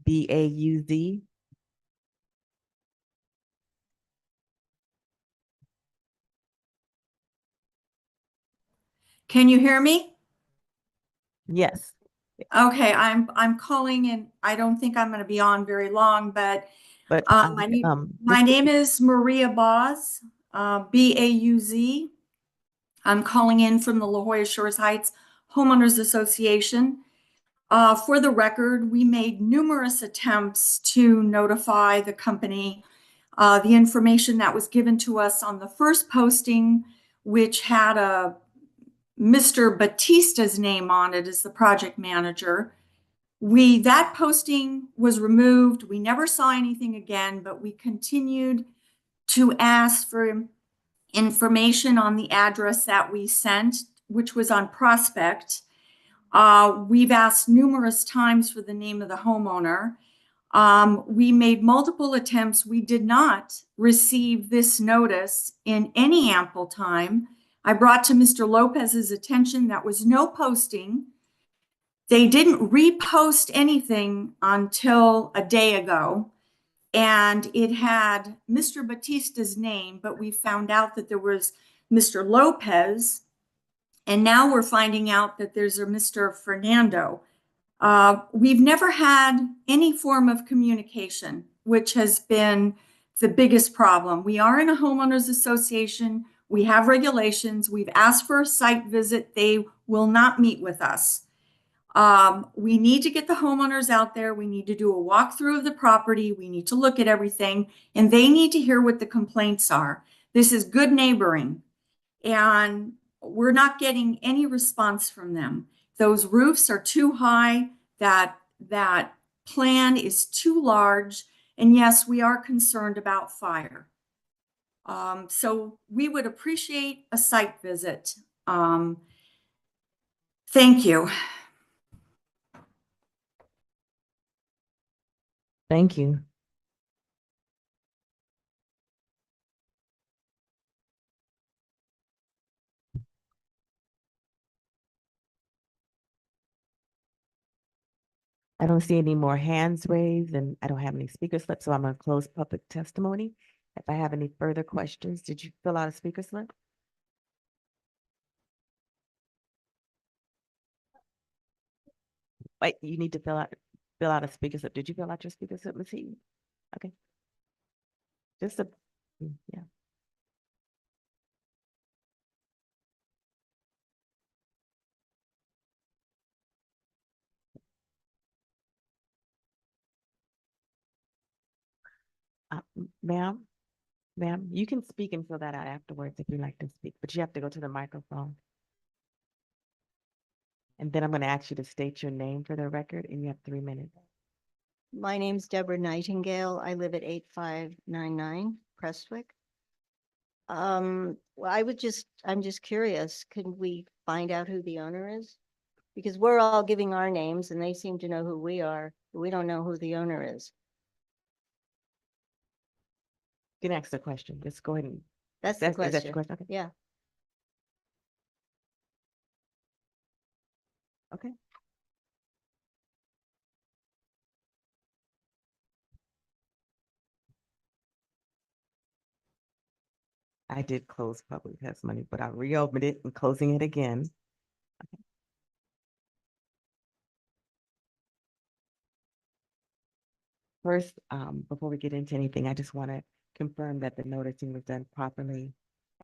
BAUZ. Can you hear me? Yes. Okay, I'm calling and I don't think I'm going to be on very long, but my name is Maria Boz, BAUZ. I'm calling in from the La Jolla Shores Heights Homeowners Association. For the record, we made numerous attempts to notify the company. The information that was given to us on the first posting, which had a Mr. Batista's name on it as the project manager. That posting was removed. We never saw anything again, but we continued to ask for information on the address that we sent, which was on Prospect. We've asked numerous times for the name of the homeowner. We made multiple attempts. We did not receive this notice in any ample time. I brought to Mr. Lopez's attention that was no posting. They didn't repost anything until a day ago, and it had Mr. Batista's name, but we found out that there was Mr. Lopez, and now we're finding out that there's a Mr. Fernando. We've never had any form of communication, which has been the biggest problem. We are in a homeowners association. We have regulations. We've asked for a site visit. They will not meet with us. We need to get the homeowners out there. We need to do a walkthrough of the property. We need to look at everything, and they need to hear what the complaints are. This is good neighboring, and we're not getting any response from them. Those roofs are too high. That plan is too large. And yes, we are concerned about fire. So we would appreciate a site visit. Thank you. Thank you. I don't see any more hands raised, and I don't have any speaker slips, so I'm going to close public testimony. If I have any further questions, did you fill out a speaker slip? Wait, you need to fill out a speaker slip. Did you fill out your speaker slip, Ms. Heaton? Okay. Yeah. Ma'am, you can speak and fill that out afterwards if you'd like to speak, but you have to go to the microphone. And then I'm going to ask you to state your name for the record, and you have 3 minutes. My name's Deborah Nightingale. I live at 8599 Prestwick. Well, I'm just curious, can we find out who the owner is? Because we're all giving our names and they seem to know who we are. But we don't know who the owner is. You can ask the question. Just go ahead and. That's the Is that question. your question? Okay. Yeah. Okay. I did close public testimony, but I reopened it and closing it again. Okay. First, before we get into anything, I just want to confirm that the noticing was done properly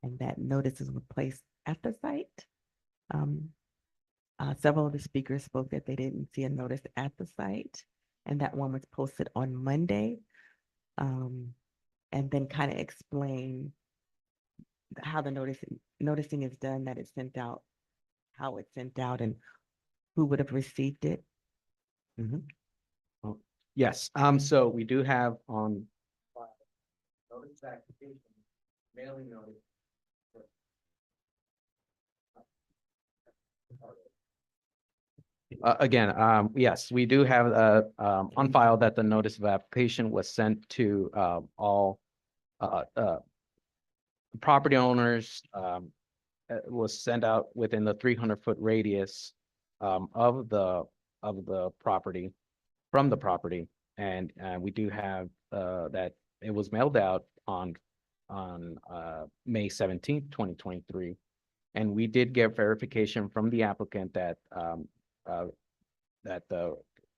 and that notices were placed at the site. Several of the speakers spoke that they didn't see a notice at the site, and that one was posted on Monday. And then kind of explain how the noticing is done, that it's sent out, how it's sent out, and who would have received it. Oh, yes, so we do have on file notice of application, mailing notice. Again, yes, we do have on file that the notice of application was sent to all property owners. It was sent out within the 300-foot radius of the property, from the property, and we do have that it was mailed out on May 17th, 2023, and we did get verification from the applicant that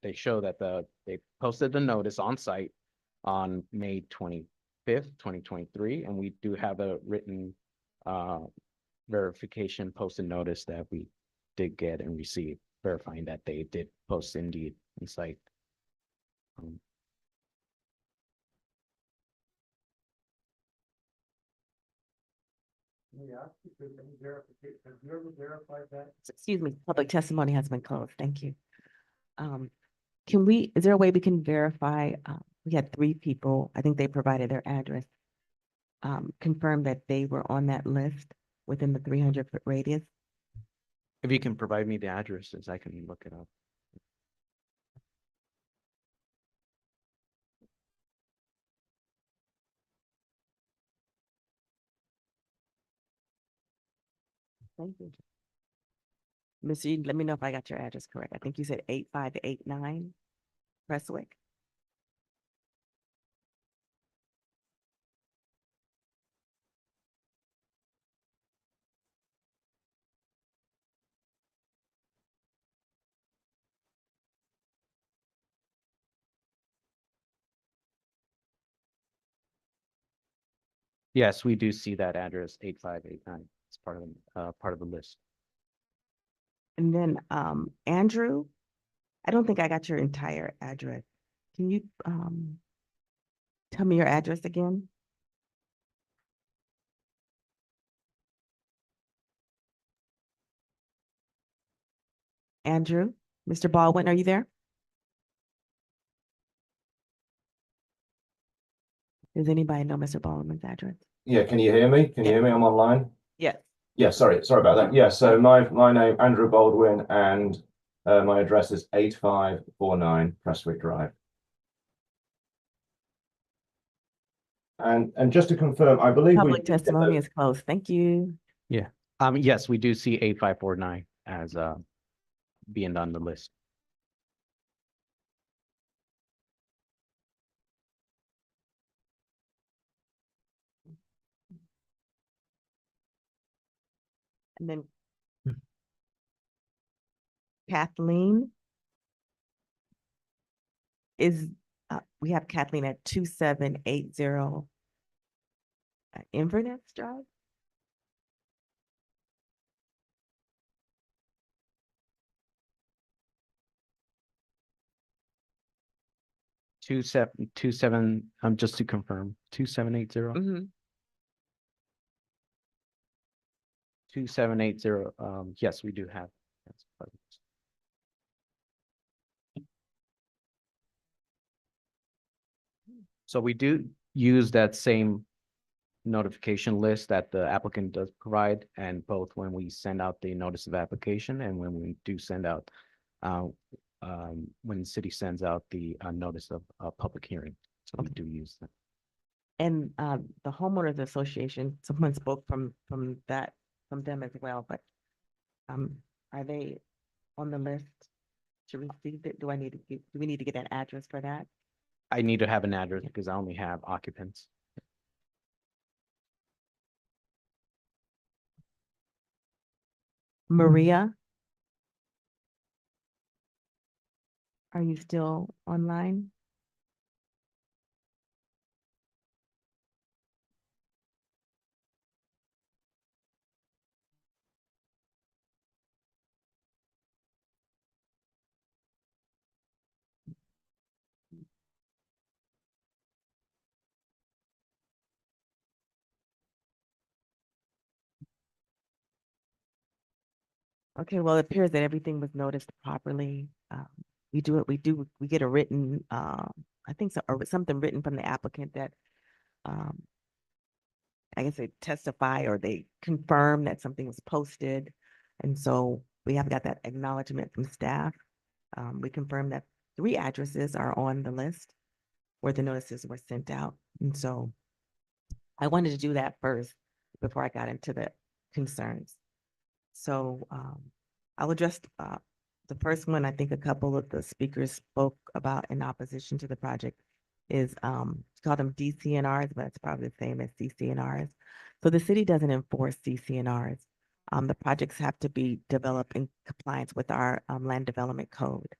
they show that they posted the notice on site on May 25th, 2023, and we do have a written verification posted notice that we did get and receive, verifying that they did post indeed on site. Have you ever verified that? Excuse me, public testimony has been closed. Thank you. Is there a way we can verify, we had 3 people, I think they provided their address, confirm that they were on that list within the 300-foot radius? If you can provide me the addresses, I can look it up. Thank you. Ms. Eden, let me know if I got your address correct. I think you said 8589 Prestwick. Yes, we do see that address 8589. It's part of the list. And then Andrew, I don't think I got your entire address. Can you tell me your address again? Andrew, Mr. Baldwin, are you there? Does anybody know Mr. Baldwin's address? Yeah, can you hear me? Can you hear me? I'm online. Yes. Yeah, sorry about that. Yeah, so my name, Andrew Baldwin, and my address is 8549 Prestwick Drive. And just to confirm, I believe Public testimony is closed. Thank you. Yeah. Yes, we do see 8549 as being on the list. And then Kathleen is, we have Kathleen at 2780 Inverness Drive. 27, just to confirm, 2780. Mhm. 2780, yes, we do have. Yes, but- So we do use that same notification list that the applicant does provide, and both when we send out the notice of application and when we do send out, when the city sends out the notice of public hearing. So we do use that. And the homeowners association, someone spoke from them as well, but are they on the list to receive it? Do we need to get an address for that? I need to have an address because I only have occupants. Maria? Are you still online? Okay, well, it appears that everything was noticed properly. We get a written, I think so, or something written from the applicant that, I guess they testify or they confirm that something was posted. And so we have got that acknowledgement from staff. We confirm that 3 addresses are on the list where the notices were sent out. And so I wanted to do that first before I got into the concerns. So I'll address the first one. I think a couple of the speakers spoke about in opposition to the project is it's called them DCNRs, but it's probably the same as CCNRs. So the city doesn't enforce CCNRs. The projects have to be developed in compliance with our land development code.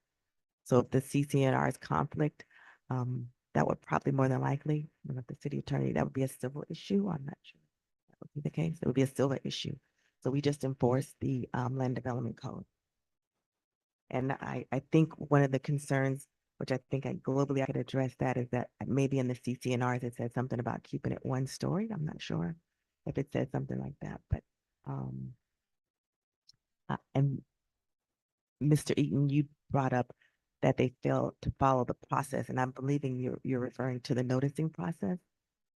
So if the CCNRs conflict, that would probably more than likely, with the city attorney, that would be a civil issue. I'm not sure that would be the case. It would be a civil issue. So we just enforce the land development code. And I think one of the concerns, which I think globally I could address that, is that maybe in the CCNRs it said something about keeping it 1 story. I'm not sure if it said something like that, but and Mr. Eaton, you brought up that they failed to follow the process, and I'm believing you're referring to the noticing process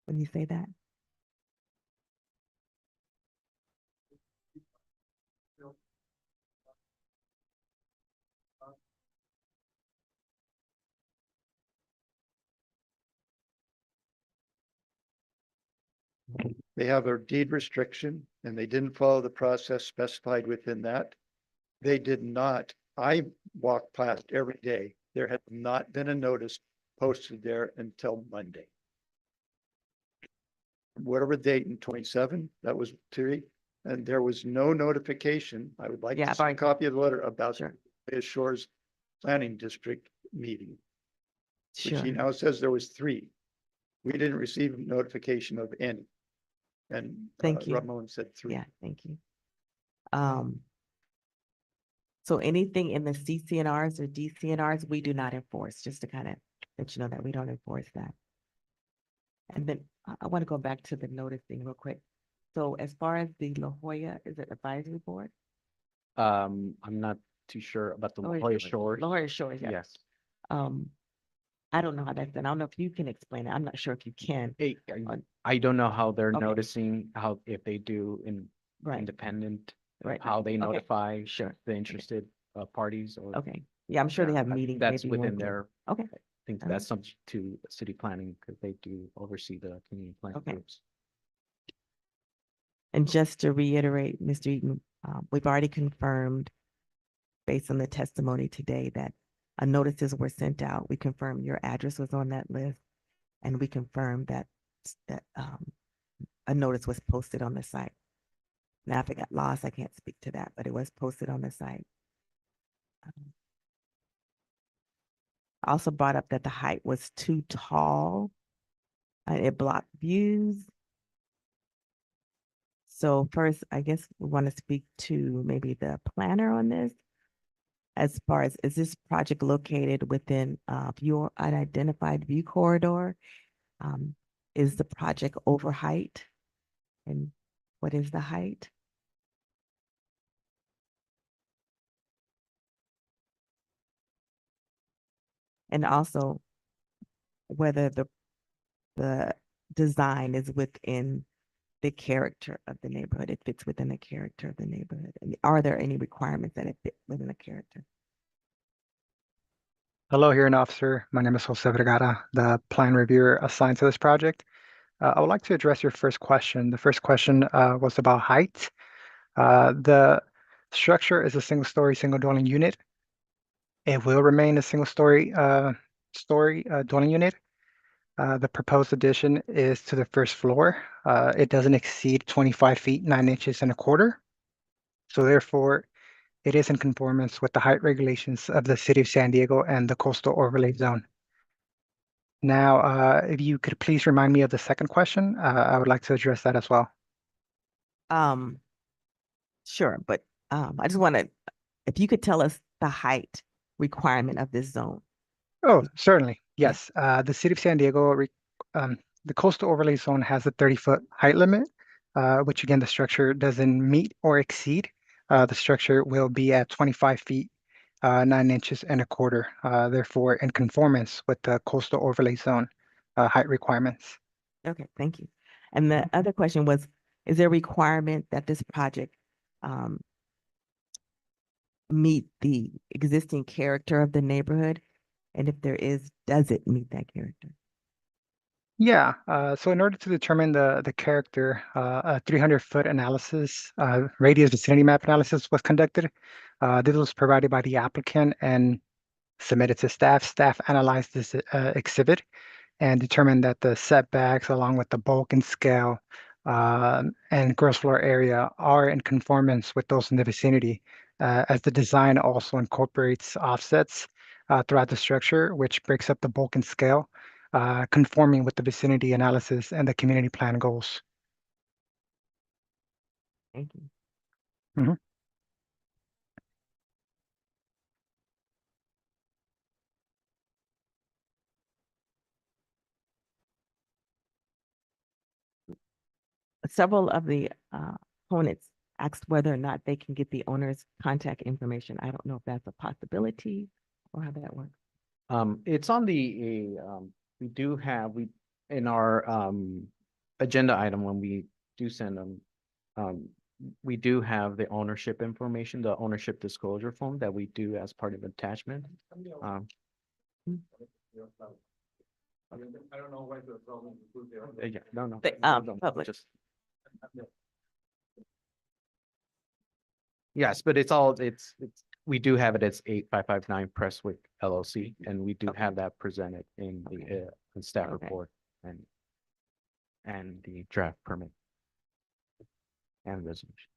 when you say that. They have a deed restriction and they didn't follow the process specified within that. They did not. I walk past every day. There had not been a notice posted there until Monday. Whatever date in 27, that was 3, and there was no notification. I would like to see a copy of the letter about the Shores Planning District meeting, which he now says there was 3. We didn't receive notification of any. And Thank you. Ramon said 3. Yeah, thank you. So anything in the CCNRs or DCNRs, we do not enforce, just to kind of let you know that we don't enforce that. And then I want to go back to the noticing real quick. So as far as the La Jolla, is it advisory board? I'm not too sure about the La Jolla Shores. La Jolla Shores, yeah. Yes. I don't know how that's done. I don't know if you can explain it. I'm not sure if you can. I don't know how they're Okay. noticing, how, if they do independent, how they notify the interested parties or. Okay, yeah, I'm sure they have meetings. That's maybe within once a- their. Okay, I think All that's subject to city planning because they do oversee the community plan Okay. groups. and just to reiterate, Mr. Eaton, we've already confirmed based on the testimony today that notices were sent out. We confirmed your address was on that list, and we confirmed that a notice was posted on the site. Now, if it got lost, I can't speak to that, but it was posted on the site. I also brought up that the height was too tall. It blocked views. So first, I guess we want to speak to maybe the planner on this. as far as, is this project located within your unidentified view corridor? Is the project over height? And what is the height? And also whether the design is within the character of the neighborhood, it fits within the character of the neighborhood. And are there any requirements that it fit within the character? Hello, hearing officer. My name is Jose Vergara, the plan reviewer assigned to this project. I would like to address your first question. The first question was about height. The structure is a single-story, single-dwelling unit. It will remain a single-story dwelling unit. The proposed addition is to the first floor. It doesn't exceed 25 feet, 9 inches and a quarter. So therefore, it is in conformance with the height regulations of the City of San Diego and the Coastal Overlay Zone. Now, if you could please remind me of the second question, I would like to address that as well. Sure, but I just want to, if you could tell us the height requirement of this zone. Oh, certainly. Yes. The City of San Diego, the Coastal Overlay Zone has a 30-foot height limit, which again, the structure doesn't meet or exceed. The structure will be at 25 feet, 9 inches and a quarter, therefore in conformance with the Coastal Overlay Zone height requirements. Okay, thank you. And the other question was, is there a requirement that this project meet the existing character of the neighborhood? And if there is, does it meet that character? Yeah, so in order to determine the character, a 300-foot analysis, radius vicinity map analysis was conducted. This was provided by the applicant and submitted to staff. Staff analyzed this exhibit and determined that the setbacks along with the bulk and scale and gross floor area are in conformance with those in the vicinity, as the design also incorporates offsets throughout the structure, which breaks up the bulk and scale, conforming with the vicinity analysis and the community plan goals. Thank you. Mhm. Several of the opponents asked whether or not they can get the owner's contact information. I don't know if that's a possibility or how that works. It's on the, we do have, in our agenda item, when we do send them, we do have the ownership information, the ownership disclosure form that we do as part of attachment. I don't know why the problem is. Yeah, no. Public. Yes, but we do have it as 8559 Prestwick LLC, and we do have that presented in the staff report and the draft permit and resolution.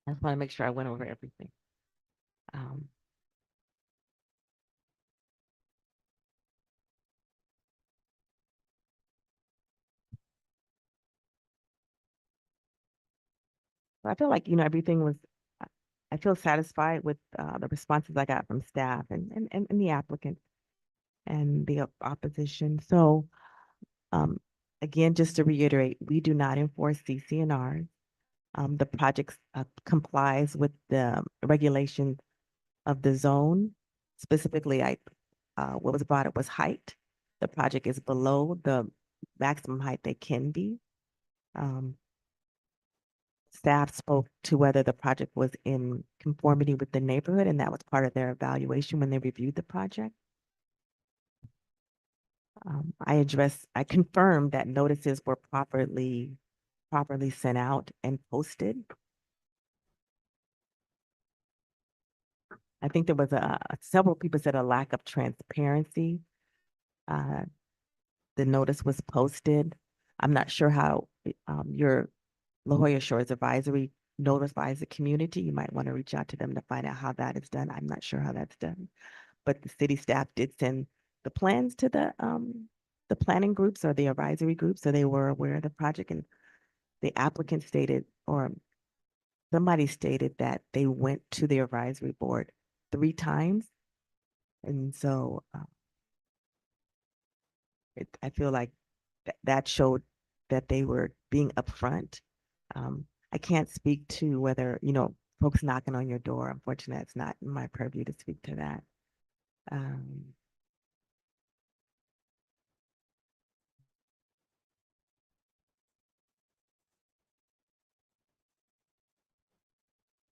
I just want to make sure I went over everything. I feel like, everything was, I feel satisfied with the responses I got from staff and the applicant and the opposition. So again, just to reiterate, we do not enforce CCNRs. The project complies with the regulations of the zone. Specifically, what was brought up was height. The project is below the maximum height they can be. Staff spoke to whether the project was in conformity with the neighborhood, and that was part of their evaluation when they reviewed the project. I confirmed that notices were properly sent out and posted. I think there was several people said a lack of transparency. The notice was posted. I'm not sure how your La Jolla Shores Advisory notifies the community. You might want to reach out to them to find out how that is done. I'm not sure how that's done. But the city staff did send the plans to the planning groups or the advisory groups, so they were aware of the project. And the applicant stated, or somebody stated, that they went to the advisory board 3 times. And so I feel like that showed that they were being upfront. I can't speak to whether, folks knocking on your door. Unfortunately, it's not in my purview to speak to that.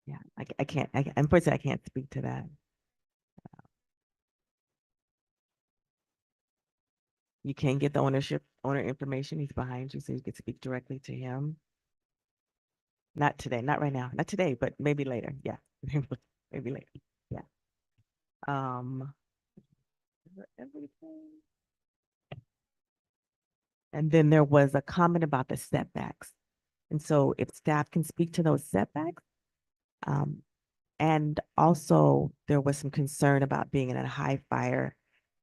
Yeah, I can't, unfortunately, I can't speak to that. You can get the owner information. He's behind you, so you can speak directly to him. Not today, not right now, not today, but maybe later. Yeah, maybe later. Yeah. Everything. And then there was a comment about the setbacks. And so if staff can speak to those setbacks, and also there was some concern about being in a high fire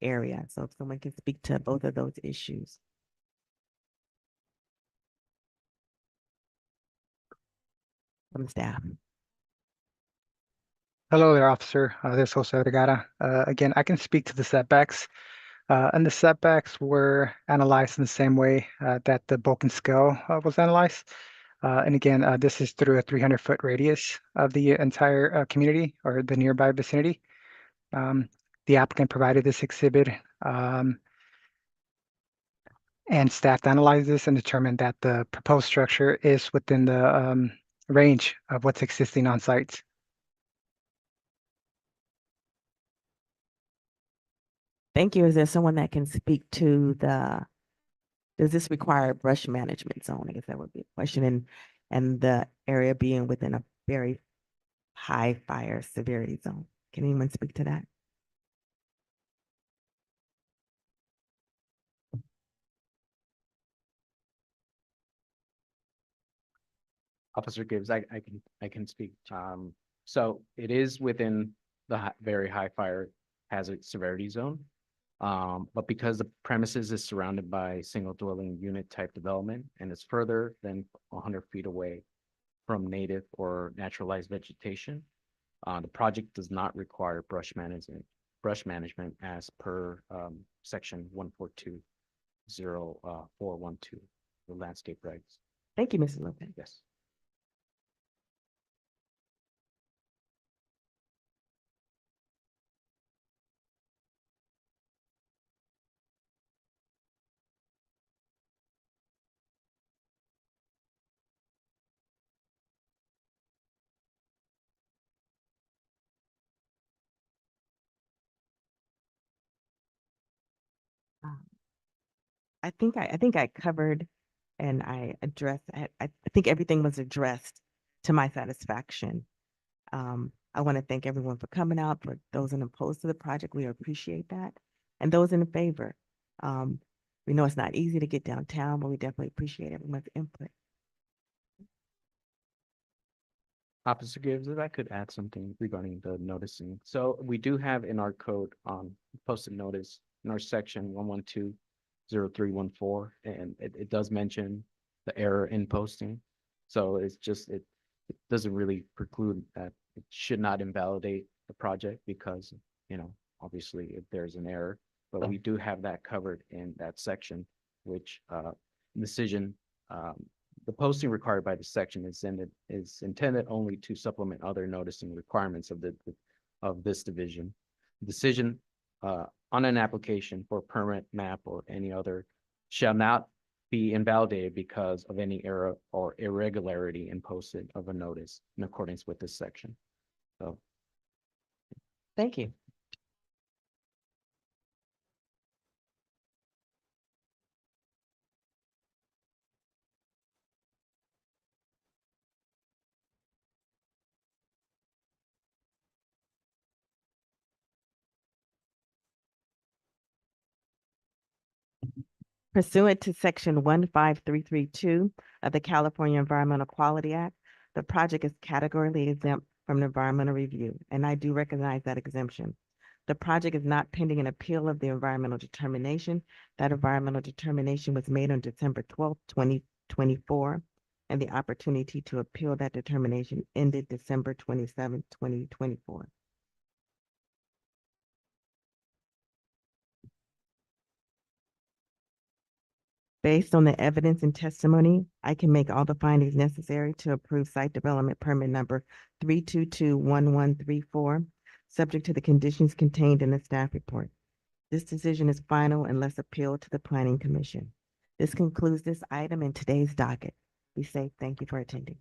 area. So if someone can speak to both of those issues. From staff. Hello there, officer. This is Jose Vergara. Again, I can speak to the setbacks. And the setbacks were analyzed in the same way that the bulk and scale was analyzed. And again, this is through a 300-foot radius of the entire community or the nearby vicinity. The applicant provided this exhibit, and staff analyzed this and determined that the proposed structure is within the range of what's existing on site. Thank you. Is there someone that can speak to does this require brush management zone? I guess that would be a question. And the area being within a very high fire severity zone. Can anyone speak to that? Officer Gibbs, I can speak. So it is within the very high fire hazard severity zone. But because the premises is surrounded by single dwelling unit type development and it's further than 100 feet away from native or naturalized vegetation, the project does not require brush management as per section 1420412, the landscape regs. Thank you, Mr. Lopez. Yes. I think I covered and I addressed, I think everything was addressed to my satisfaction. I want to thank everyone for coming out. For those opposed to the project, we appreciate that. And those in favor, we know it's not easy to get downtown, but we definitely appreciate everyone's input. Officer Gibbs, if I could add something regarding the noticing. So we do have in our code posted notice in our section 1120314, and it does mention the error in posting. So it's just, it doesn't really preclude that it should not invalidate the project because, obviously if there's an error, but we do have that covered in that section, which decision, the posting required by the section is intended only to supplement other noticing requirements of this division. Decision on an application for permit, map, or any other shall not be invalidated because of any error or irregularity in posting of a notice in accordance with this section. So, thank you. Pursuant to section 15332 of the California Environmental Quality Act, the project is categorically exempt from the environmental review, and I do recognize that exemption. The project is not pending an appeal of the environmental determination. That environmental determination was made on December 12th, 2024, and the opportunity to appeal that determination ended December 27th, 2024. Based on the evidence and testimony, I can make all the findings necessary to approve site development permit number 3221134, subject to the conditions contained in the staff report. This decision is final unless appealed to the Planning Commission. This concludes this item in today's docket. Be safe. Thank you for attending.